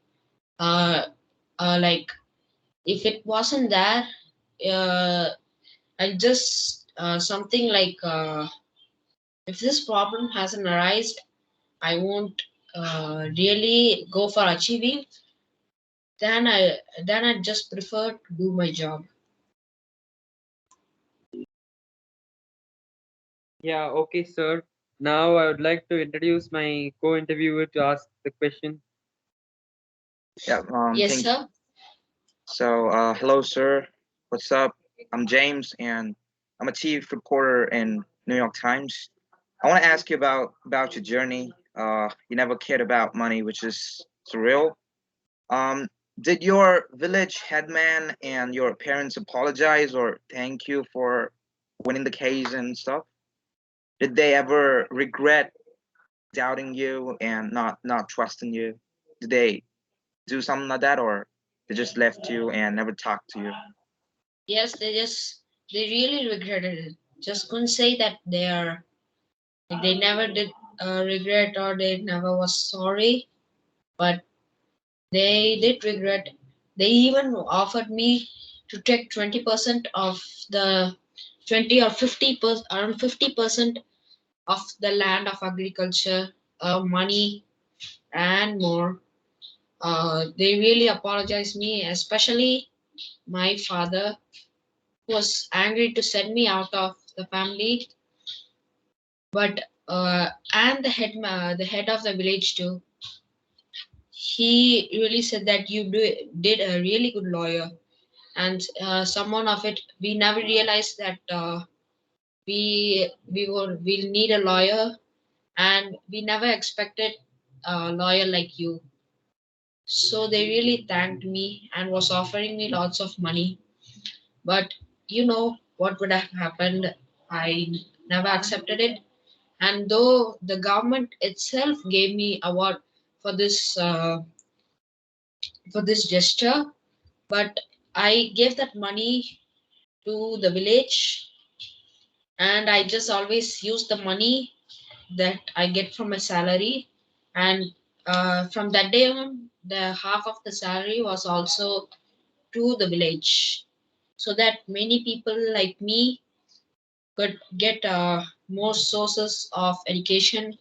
uh, like if it wasn't there, uh, I just something like if this problem hasn't arisen, I won't really go for achieving. Then I just prefer to do my job. Yeah, okay, sir. Now I would like to introduce my co-interviewer to ask the question. Yeah. Yes, Thank. sir. So, hello, sir. What's up? I'm James, and I'm a chief reporter in New York Times. I want to ask you about your journey. You never cared about money, which is surreal. Um, did your village headman and your parents apologize or thank you for winning the case and stuff? Did they ever regret doubting you and not trusting you? Did they do something like that, or they just left you and never talked to you? Yes, they really regretted it. Just couldn't say that they never did regret or they never was sorry, but they did regret. They even offered me to take 20% of the 20 or 50% around 50% of the land of agriculture, money and more. They really apologized me, especially my father was angry to send me out of the family, but and the head of the village too. He really said that did a really good lawyer, and someone of it we never realized that we'll need a lawyer, and we never expected a lawyer like you. So they really thanked me and was offering me lots of money. But you know what would have happened? I never accepted it. And though the government itself gave me award for this gesture, but I gave that money to the village, and I just always use the money that I get from my salary. And from that day on, the half of the salary was also to the village, so that many people like me could get more sources of education,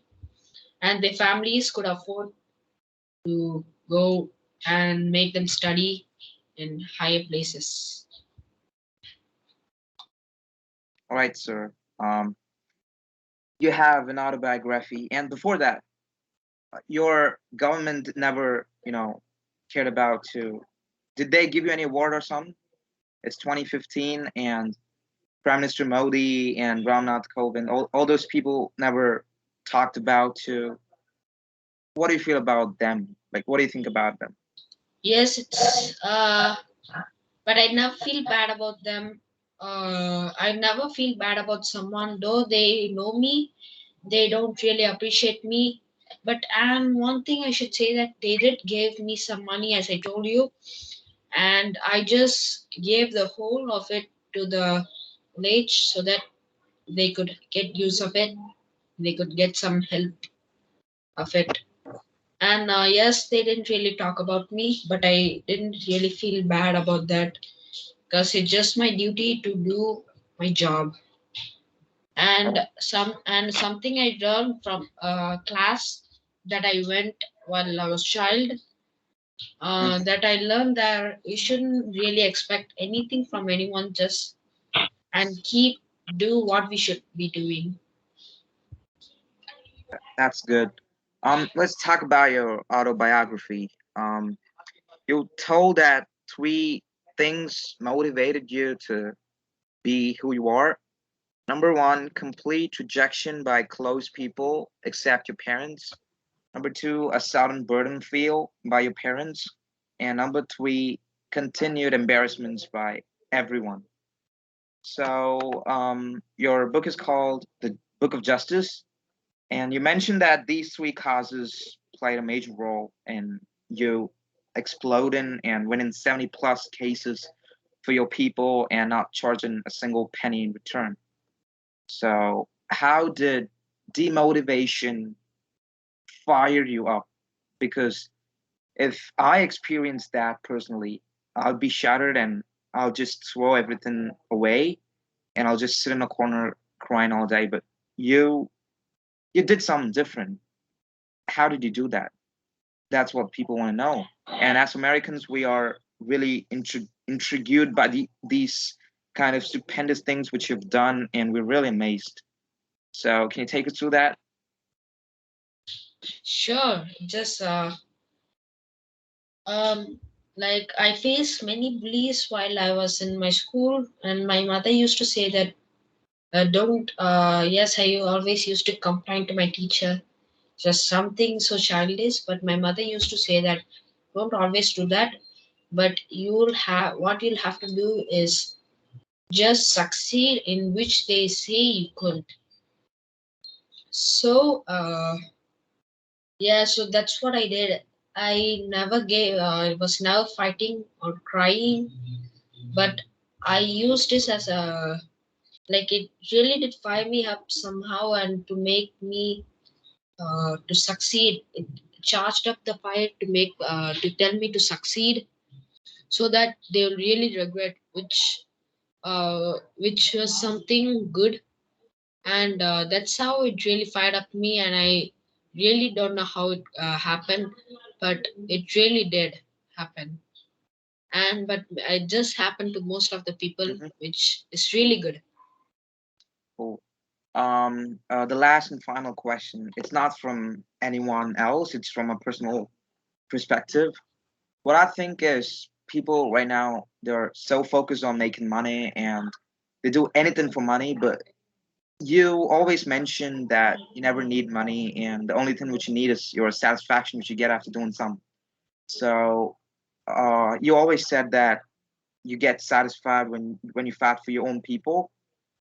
and their families could afford to go and make them study in higher places. All right, sir. You have an autobiography, and before that, your government never, cared about to. Did they give you any award or something? It's 2015, and Prime Minister Modi and Ramnath Kovind, all those people never talked about to. What do you feel about them? Like, what do you think about them? Yes, it's but I never feel bad about them. I never feel bad about someone, though they know me. They don't really appreciate me. But and one thing I should say that they did give me some money, as I told you, and I just gave the whole of it to the village so that they could get use of it. They could get some help of it. And yes, they didn't really talk about me, but I didn't really feel bad about that because it's just my duty to do my job. And something I learned from a class that I went while I was child, Mhm. that I learned that you shouldn't really expect anything from anyone, just and keep do what we should be doing. That's good. Let's talk about your autobiography. You told that three things motivated you to be who you are. Number one, complete rejection by close people, except your parents. Number two, a sudden burden feel by your parents. And number three, continued embarrassments by everyone. So, your book is called The Book of Justice. And you mentioned that these three causes played a major role in you exploding and winning 70 plus cases for your people and not charging a single penny in return. So, how did demotivation fire you up? Because if I experienced that personally, I'll be shattered and I'll just throw everything away and I'll just sit in a corner crying all day. But you, you did something different. How did you do that? That's what people want to know. And as Americans, we are really intrigued by these kind of stupendous things which you've done, and we're really amazed. So, can you take us through that? Sure, just um like I faced many bullies while I was in my school, and my mother used to say that don't yes, I always used to complain to my teacher, just something so childish, but my mother used to say that don't always do that, but you'll have what you'll have to do is just succeed in which they say you could. So yeah, so that's what I did. I never gave I was never fighting or crying, but I used this as a, like, it really did fire me up somehow, and to make me to succeed. It charged up the fire to make to tell me to succeed, so that they'll really regret, which was something good. And that's how it really fired up me. And I really don't know how it happened, but it really did happen. And but it just happened to most of the people, Hmm. which is really good. Cool. The last and final question. It's not from anyone else. It's from a personal perspective. What I think is people right now they're so focused on making money and they do anything for money, but you always mention that you never need money and the only thing which you need is your satisfaction which you get after doing something. So you always said that you get satisfied when you fight for your own people,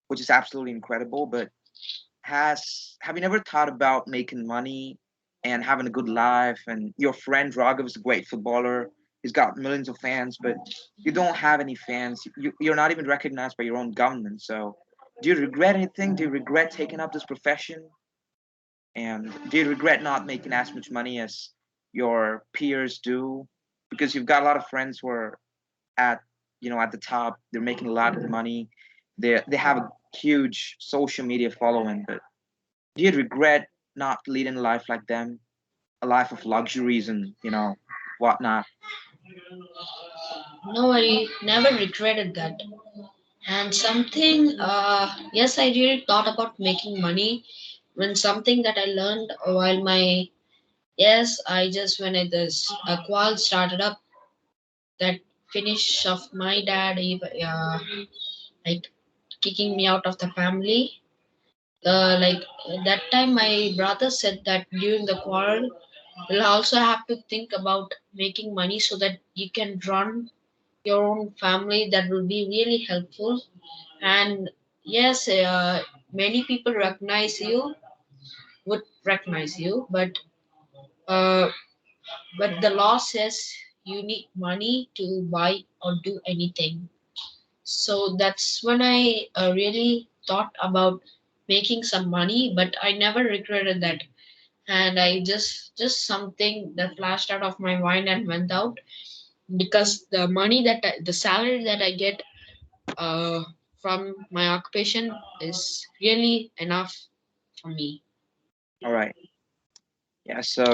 which is absolutely incredible. But has have you never thought about making money and having a good life? And your friend Raghav is a great footballer. he's got millions of fans, but you don't have any fans. You're not even recognized by your own government. So do you regret anything? Do you regret taking up this profession? And do you regret not making as much money as your peers do? Because you've got a lot of friends who are at at the top. They're making a lot of money. They have a huge social media following. But do you regret not leading a life like them, a life of luxuries and whatnot? No, I never regretted that. And something, yes, I really thought about making money when something that I learned while my, yes, I just, when I, this qual started up, that finish of my dad, like kicking me out of the family. Like that time, my brother said that during the quarrel, you'll also have to think about making money so that you can run your own family. That will be really helpful. And yes, many people would recognize you, uh, but the law says you need money to buy or do anything. So that's when I really thought about making some money, but I never regretted that. And I just something that flashed out of my mind and went out, because the salary that I get uh, from my occupation is really enough for me. All right. Yeah. So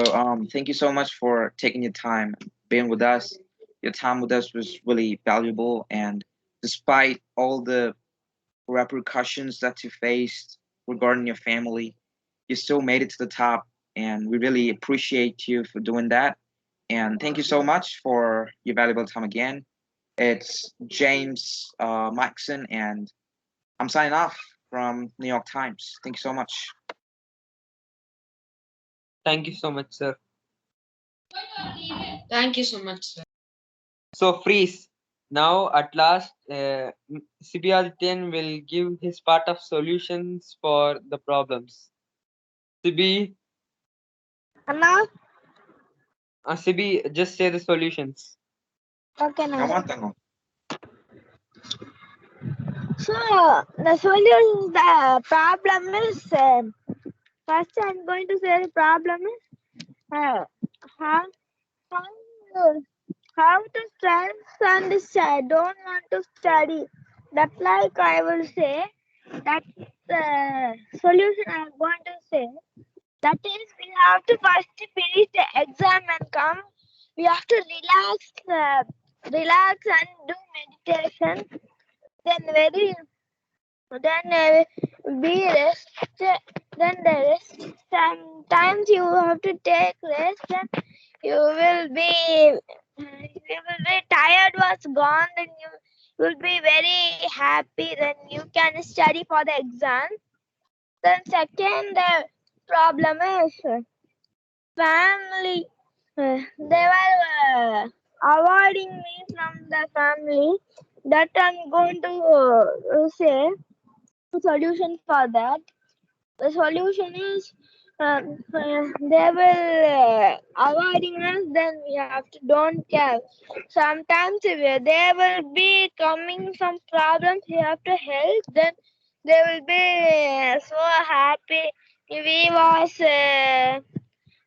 thank you so much for taking your time being with us. Your time with us was really valuable, and despite all the repercussions that you faced regarding your family, you still made it to the top, and we really appreciate you for doing that. And thank you so much for your valuable time again. It's James Maxon, and I'm signing off from New York Times. Thank you so much. Thank you so much, sir. Thank you so much, sir. So freeze. Now at last, Sibiadityan will give his part of solutions for the problems. Sibi, Anna? Sibi, just say the solutions. Okay, now. Naman So, the solution, the problem is, first I'm going to say the problem is, how, how to strengthen this I don't want to study. That's like I will say, that's the solution I'm going to say. That is, we have to first finish the exam and come. We have to relax and do meditation. Then be rest. Then the rest. Sometimes you have to take rest. Then you will be tired. Was gone. Then you will be very happy. Then you can study for the exam. Then second problem is family. They were avoiding me from the family. That I'm going to say solution for that. The solution is they will avoiding us. Then we have to don't care. Sometimes there will be coming some problems. We have to help. Then they will be so happy. We was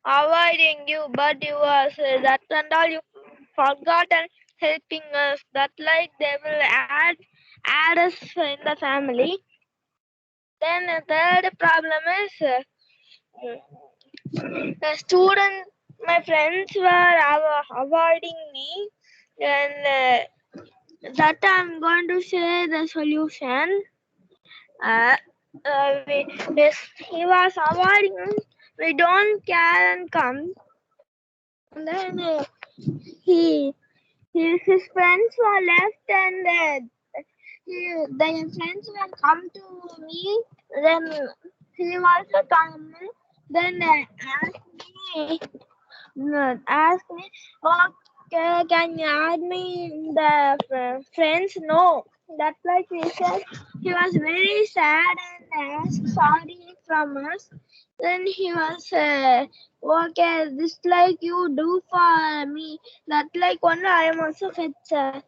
avoiding you, but you was that and all you forgot and helping us. That like they will add us in the family. Then the third problem is the student. My friends were avoiding me, and that I'm going to say the solution. He was avoiding us. We don't care and come. And then his friends were left, and the friends will come to me. Then he also come. Then ask me, okay, can you add me in the friends? No. That's like he said. He was very sad and asked sorry from us. Then he was okay, this like you do for me, that like only I am also felt sad.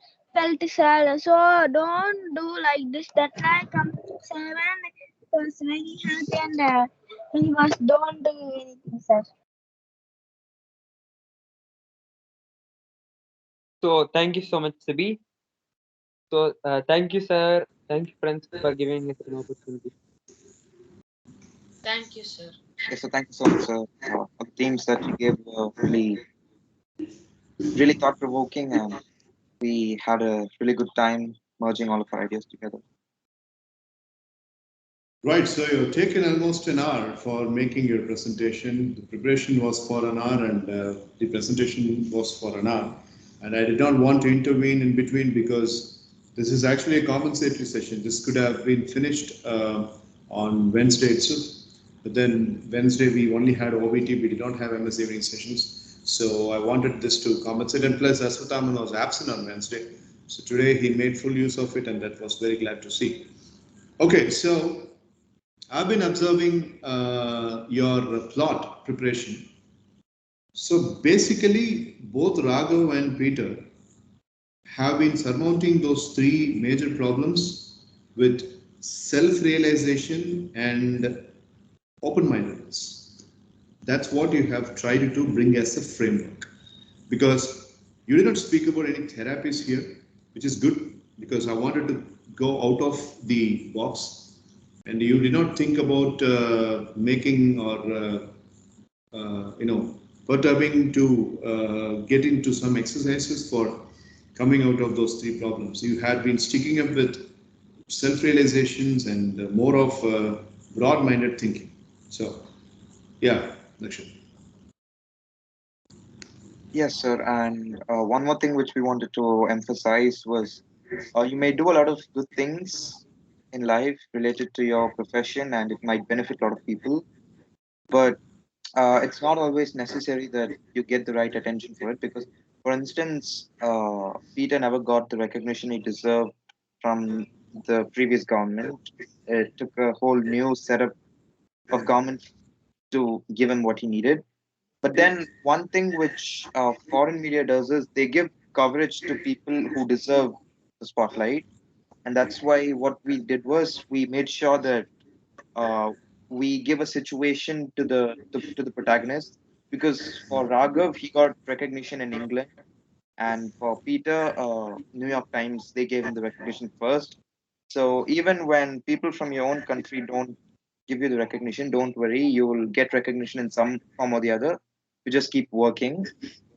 So don't do like this. That like come 7 was very happy and he was don't do anything, sir. So thank you so much, Sibi. So thank you, sir. Thank you, friends, for giving us an opportunity. Thank you, sir. Yes, so thank you so much, sir, for the themes that you gave were really thought-provoking, and we had a really good time merging all of our ideas together. Right, so you've taken almost an hour for making your presentation. The preparation was for an hour and the presentation was for an hour. And I did not want to intervene in between because this is actually a compensatory session. This could have been finished on Wednesday itself. But then Wednesday we only had OBT, we did not have MS evening sessions. So I wanted this to compensate, and plus Aswathaman was absent on Wednesday. So today he made full use of it, and that was very glad to see. Okay, so I've been observing your plot preparation. So basically, both Raghav and Peter have been surmounting those three major problems with self-realization and open-mindedness. That's what you have tried to bring as a framework. Because you did not speak about any therapies here, which is good because I wanted to go out of the box. And you did not think about making or perturbing to get into some exercises for coming out of those three problems. You had been sticking up with self-realizations and more of broad-minded thinking. So, yeah, Lakshan. Yes, sir. And one more thing which we wanted to emphasize was you may do a lot of good things in life related to your profession, and it might benefit a lot of people. But it's not always necessary that you get the right attention for it. Because, for instance, Peter never got the recognition he deserved from the previous government. It took a whole new setup of government to give him what he needed. But then one thing which foreign media does is they give coverage to people who deserve the spotlight, and that's why what we did was we made sure that we give a situation to the protagonist. Because for Raghav, he got recognition in England, and for Peter, New York Times, they gave him the recognition first. So even when people from your own country don't give you the recognition, don't worry, you will get recognition in some form or the other. You just keep working.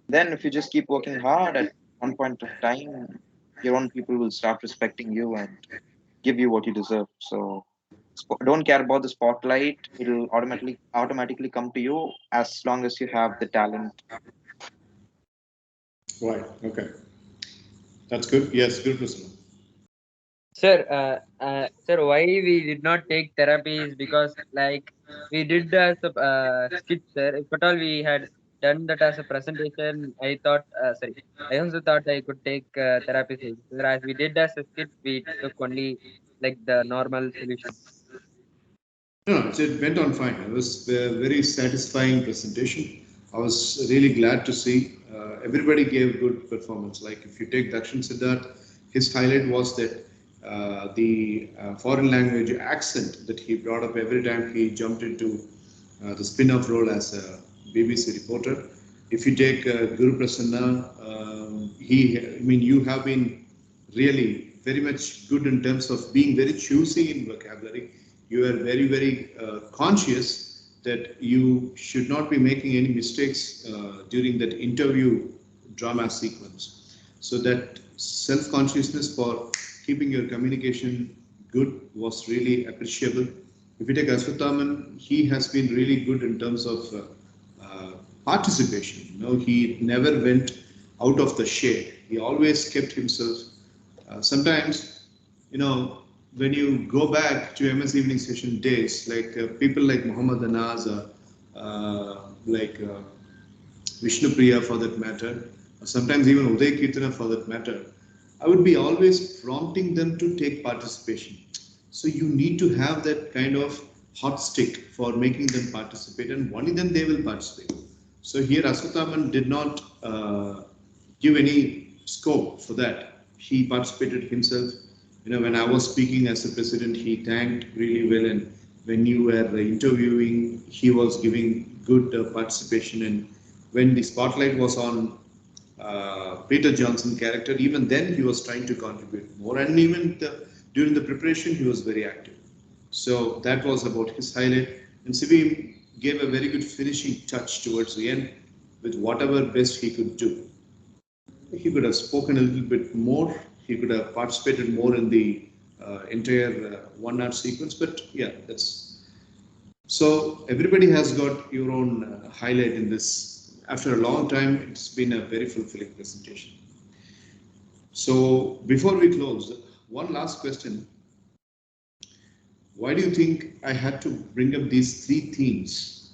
Then, if you just keep working hard, at one point of time, your own people will start respecting you and give you what you deserve. So don't care about the spotlight; it'll automatically come to you as long as you have the talent. Right, okay. That's good. Yes, good, Priscilla. Sir, why we did not take therapies? Because like we did as a skit, sir. If at all we had done that as a presentation, I thought, sorry, I also thought I could take therapies. Whereas we did as a skit, we took only like the normal solution. No, it went on fine. It was a very satisfying presentation. I was really glad to see everybody gave good performance. Like if you take Dakshin Siddharth, his highlight was that the foreign language accent that he brought up every time he jumped into the spin-off role as a BBC reporter. If you take Guru Prasanna, you have been really very much good in terms of being very choosy in vocabulary. You are very, very conscious that you should not be making any mistakes during that interview drama sequence. So that self-consciousness for keeping your communication good was really appreciable. If you take Aswathaman, he has been really good in terms of participation. He never went out of the shade. He always kept himself. Sometimes, when you go back to MS evening session days, like people like Muhammad Anaz, like Vishnu Priya for that matter, or sometimes even Uday Kirtana for that matter, I would be always prompting them to take participation. So you need to have that kind of hot stick for making them participate, and only then they will participate. So here Aswathaman did not give any scope for that. He participated himself. When I was speaking as a president, he thanked really well, and when you were interviewing, he was giving good participation. And when the spotlight was on Peter Johnson character, even then he was trying to contribute more, and even during the preparation, he was very active. So that was about his highlight. And Sibi gave a very good finishing touch towards the end with whatever best he could do. He could have spoken a little bit more. He could have participated more in the entire 1 hour sequence. But yeah, that's so. Everybody has got your own highlight in this. After a long time, it's been a very fulfilling presentation. So before we close, one last question. Why do you think I had to bring up these three themes?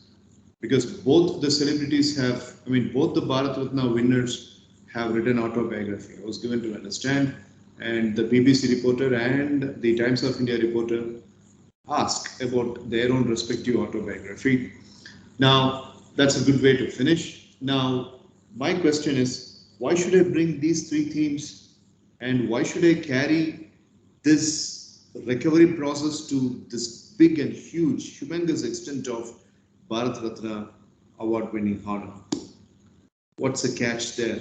Because both the celebrities have, both the Bharat Ratna winners have written autobiography. I was given to understand, and the BBC reporter and the Times of India reporter asked about their own respective autobiography. Now, that's a good way to finish. Now, my question is, why should I bring these three themes, and why should I carry this recovery process to this big and huge, humongous extent of Bharat Ratna award winning honor? What's the catch there?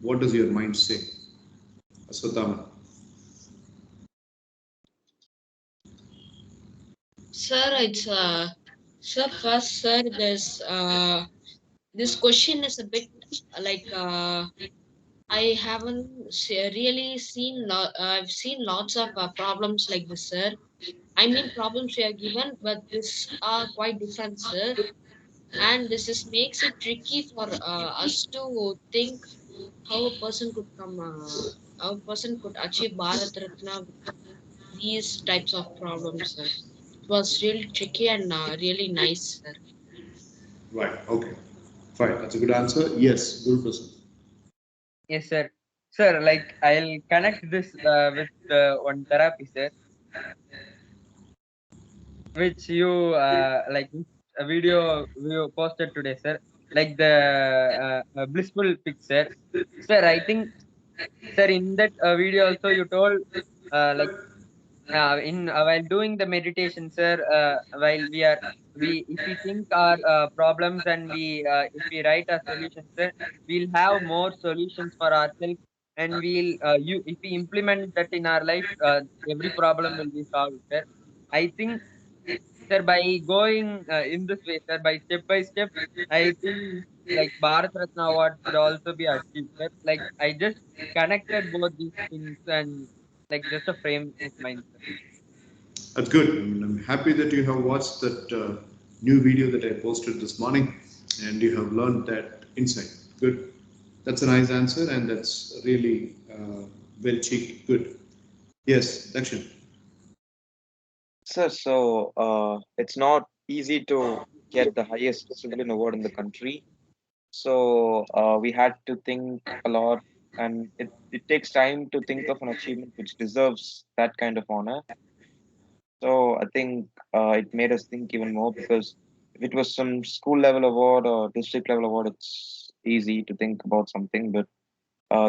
What does your mind say? Aswatthama. Sir, it's sir, first, sir, this question is a bit like I haven't really seen. I've seen lots of problems like this, sir. I mean, problems we are given, but this are quite different, sir. And this is makes it tricky for us to think how a person could how a person could achieve Bharat Ratna with these types of problems, sir. It was really tricky and really nice, sir. Right, okay. Fine, that's a good answer. Yes, Guru Prasad. Yes, sir. Sir, like I'll connect this with one therapy, sir, which you like a video you posted today, sir. Like the blissful picture, sir. I think, sir, in that video also you told like in while doing the meditation, sir, while we if we think our problems and if we write our solutions, sir, we'll have more solutions for ourselves, and you if we implement that in our life, every problem will be solved, sir. I think, sir, by going in this way, sir, by step, I think like Bharat Ratna award should also be achieved, sir. Like I just connected both these things and like just a frame of mind, sir. That's good. I'm happy that you have watched that new video that I posted this morning and you have learned that insight. Good. That's a nice answer and that's really well cheeky. Good. Yes, Dakshin. Sir, so it's not easy to get the highest civilian award in the country. So we had to think a lot, and it takes time to think of an achievement which deserves that kind of honor. So I think it made us think even more, because if it was some school level award or district level award, it's easy to think about something, but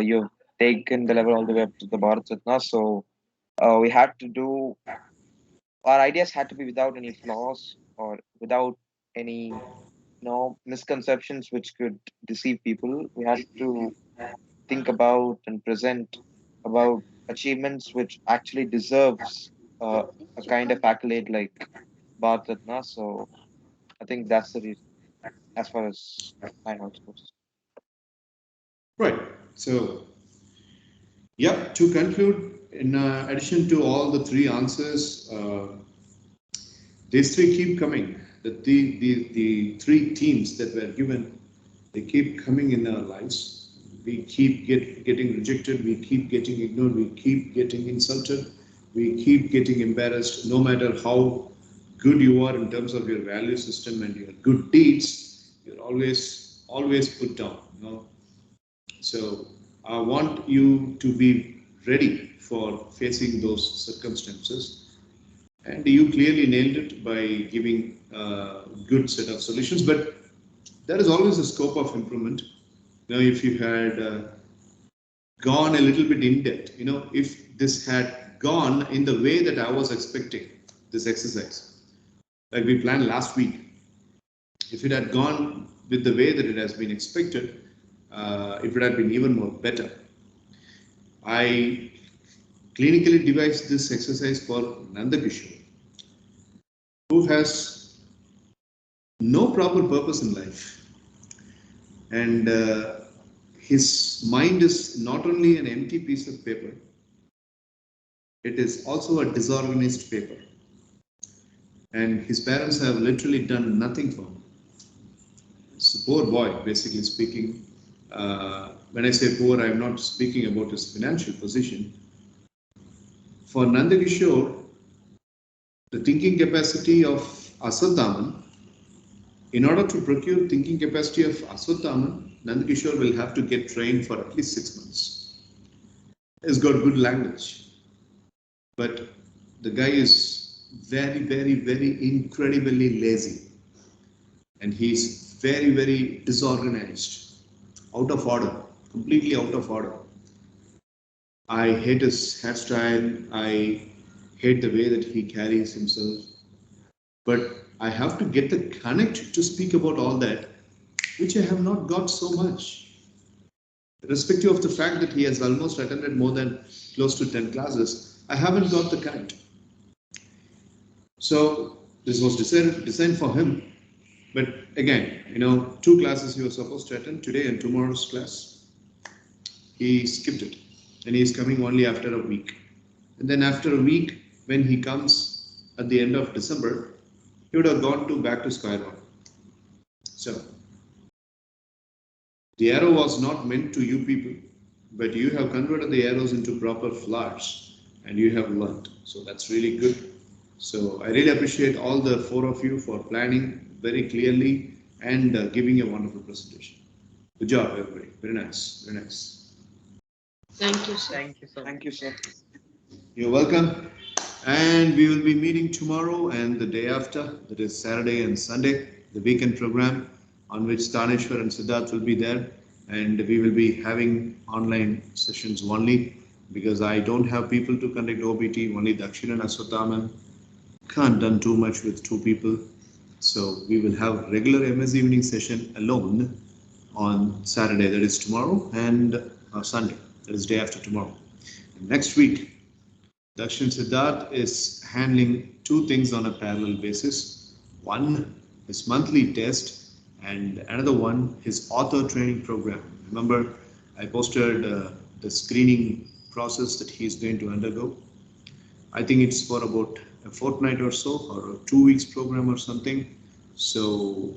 you've taken the level all the way up to the Bharat Ratna. So we had to do, our ideas had to be without any flaws or without any misconceptions which could deceive people. We had to think about and present about achievements which actually deserves a kind of accolade like Bharat Ratna. So I think that's the reason, as far as I know it goes. Right. So, yeah, to conclude, in addition to all the three answers, these three keep coming. The three themes that were given, they keep coming in our lives. We keep getting rejected, we keep getting ignored, we keep getting insulted, we keep getting embarrassed, no matter how good you are in terms of your value system and your good deeds, you're always put down. So I want you to be ready for facing those circumstances. And you clearly nailed it by giving a good set of solutions, but there is always a scope of improvement. If you had gone a little bit in depth, if this had gone in the way that I was expecting, this exercise, like we planned last week, if it had gone with the way that it has been expected, it would have been even more better. I clinically devised this exercise for Nandakishore, who has no proper purpose in life. And his mind is not only an empty piece of paper, it is also a disorganized paper. And his parents have literally done nothing for him. It's a poor boy, basically speaking. When I say poor, I'm not speaking about his financial position. For Nandakishore, the thinking capacity of Aswathaman, in order to procure thinking capacity of Aswathaman, Nandakishore will have to get trained for at least 6 months. He's got good language, but the guy is very, very, very incredibly lazy, and he's very, very disorganized, out of order, completely out of order. I hate his hairstyle, I hate the way that he carries himself, but I have to get the connect to speak about all that, which I have not got so much. Irrespective of the fact that he has almost attended more than close to 10 classes, I haven't got the connect. So this was designed for him. But again, 2 classes he was supposed to attend, today and tomorrow's class. He skipped it, and he is coming only after a week. And then after a week, when he comes at the end of December, he would have gone back to square one. So the arrow was not meant to you people, but you have converted the arrows into proper flowers, and you have learned. So that's really good. So I really appreciate all the 4 of you for planning very clearly and giving a wonderful presentation. Good job, everybody. Very nice. Very nice. Thank you, sir. Thank you so much. Thank you, sir. You're welcome. And we will be meeting tomorrow and the day after, that is Saturday and Sunday, the weekend program on which Taneshwar and Siddharth will be there. And we will be having online sessions only because I don't have people to conduct OBT, only Dakshin and Aswathaman. Can't done too much with 2 people. So we will have regular MS evening session alone on Saturday, that is tomorrow, and Sunday, that is day after tomorrow. And next week, Dakshin Siddharth is handling 2 things on a parallel basis. One, his monthly test, and another one, his author training program. Remember, I posted the screening process that he is going to undergo. I think it's for about a fortnight or so, or a 2 weeks program or something. So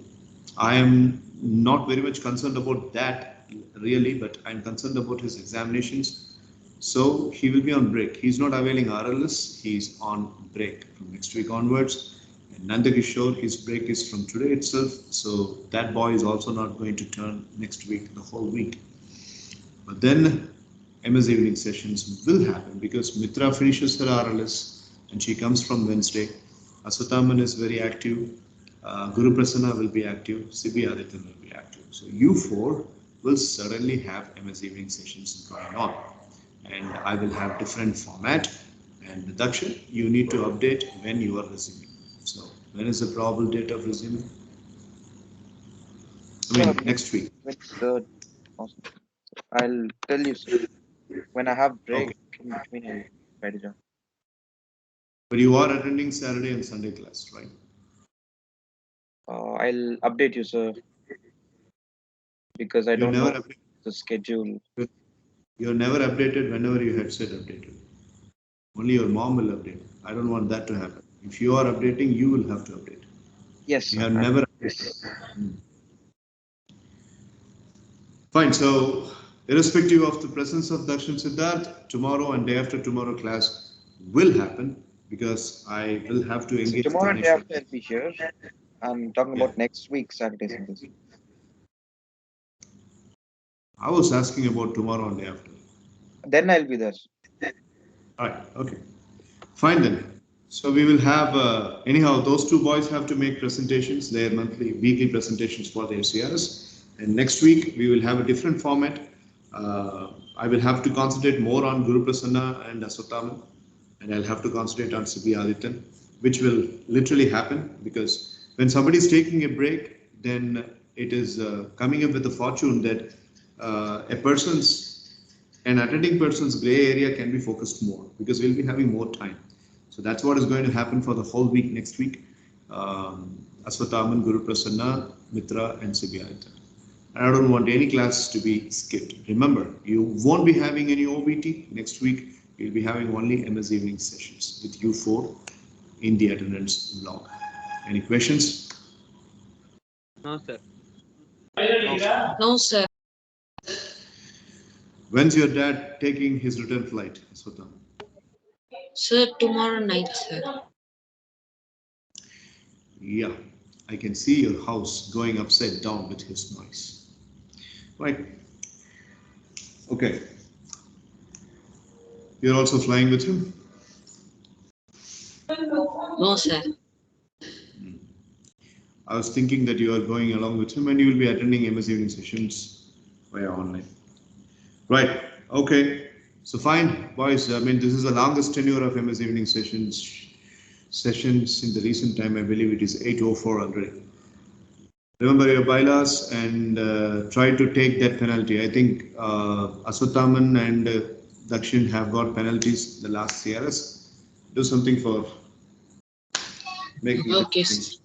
I am not very much concerned about that really, but I'm concerned about his examinations. So he will be on break. He's not availing RLS, he's on break from next week onwards. And Nandakishore, his break is from today itself. So that boy is also not going to turn next week, the whole week. But then MS evening sessions will happen because Mitra finishes her RLS and she comes from Wednesday. Aswathaman is very active. Guru Prasanna will be active. Sibi Adityan will be active. So you 4 will certainly have MS evening sessions going on. And I will have different format. And Dakshin, you need to update when you are resuming. So when is the probable date of resuming? Next week. 23rd. Awesome. I'll tell you, sir. When I have break Okay. in between, I'll try to join. But you are attending Saturday and Sunday class, right? I'll update you, sir, because I don't know the schedule. You're never updated whenever you had said updated. Only your mom will update. I don't want that to happen. If you are updating, you will have to update. Yes, You sir. have never updated. Fine. So, irrespective of the presence of Dakshin Siddharth, tomorrow and day after tomorrow class will happen because I will have to engage. So tomorrow and day after I'll be here. I'm talking about next week, Saturday, Sunday. I was asking about tomorrow and day after. Then I'll be there. All right. Okay. Fine then. So we will have, anyhow, those two boys have to make presentations, their weekly presentations for their CRS. And next week, we will have a different format. I will have to concentrate more on Guru Prasanna and Aswatthama, and I'll have to concentrate on Sibi Aditan, which will literally happen because when somebody is taking a break, then it is coming up with the fortune that an attending person's gray area can be focused more because we'll be having more time. So that's what is going to happen for the whole week next week. Aswathaman, Guru Prasanna, Mitra, and Sibyarita. I don't want any class to be skipped. Remember, you won't be having any OBT next week. You'll be having only MS evening sessions with you four in the attendance log. Any questions? No, sir. No, sir. When's your dad taking his return flight, Aswathaman? Sir, tomorrow night, sir. Yeah, I can see your house going upside down with his noise. Right. Okay. You're also flying with him? No, sir. I was thinking that you are going along with him and you will be attending MS evening sessions via online. Right. Okay. So fine, boys. I mean, this is the longest tenure of MS evening sessions in the recent time. I believe it is 8:04 already. Remember your bylaws and try to take that penalty. I think Aswathaman and Dakshin have got penalties the last CRS. Do something for making it. Okay, sir.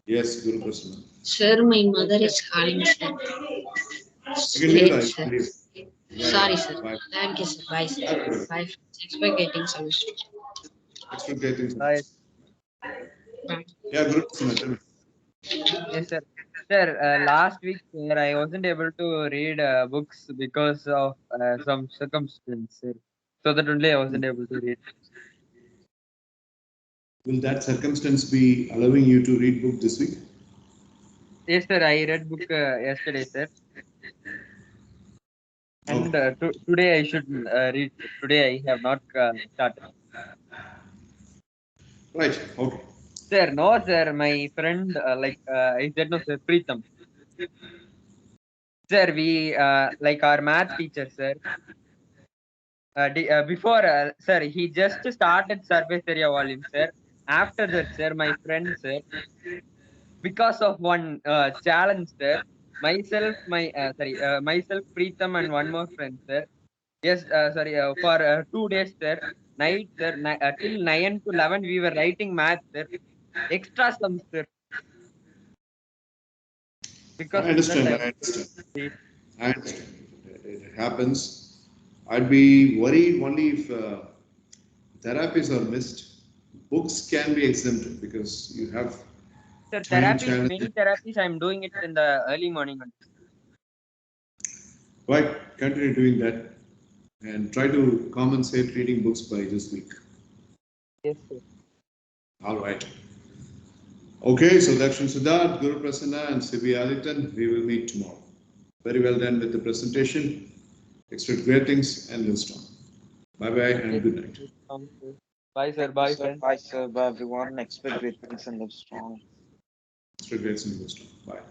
Yes, Guru Prasanna. Sir, my mother is calling, sir. You can leave, Wait, I sir. believe. Yeah, Sorry, yeah. sir. Bye. Thank you, sir. Bye, sir. Bye. Expect getting some. Expectations. Right. Bye. Yeah, Guru Prasanna, tell me. Yes, sir. Sir, last week, sir, I wasn't able to read books because of some circumstance, sir. So that only I wasn't able to read. Will that circumstance be allowing you to read book this week? Yes, sir. I read book yesterday, sir. And today I should read. Today I have not started. Right. Okay. Sir, no, sir. My friend, I said no, sir. Preetham. Sir, we like our math teacher, sir. Before, sir, he just started surface area volume, sir. After that, sir, my friend, sir, because of one challenge, sir, myself, Preetham, and one more friend, sir. Yes, for 2 days, sir. Night, sir, till 9 to 11, we were writing math, sir. Extra sums, sir. Because I of that, understand. I understand. It happens. I'd be worried only if therapies are missed. Books can be exempted because you have sir, time therapies, challenges. many therapies, I'm doing it in the early morning. Right. Continue doing that and try to compensate reading books by this week. Yes, sir. All right. Okay, so Dakshin Siddharth, Guru Prasanna, and Sibi Aditan, we will meet tomorrow. Very well done with the presentation. Expect great things and live strong. Bye bye and good night. Bye, sir. Bye, Sir, friends. bye, sir. Bye, everyone. Expect great things and live strong. Expect great things and live strong. Bye.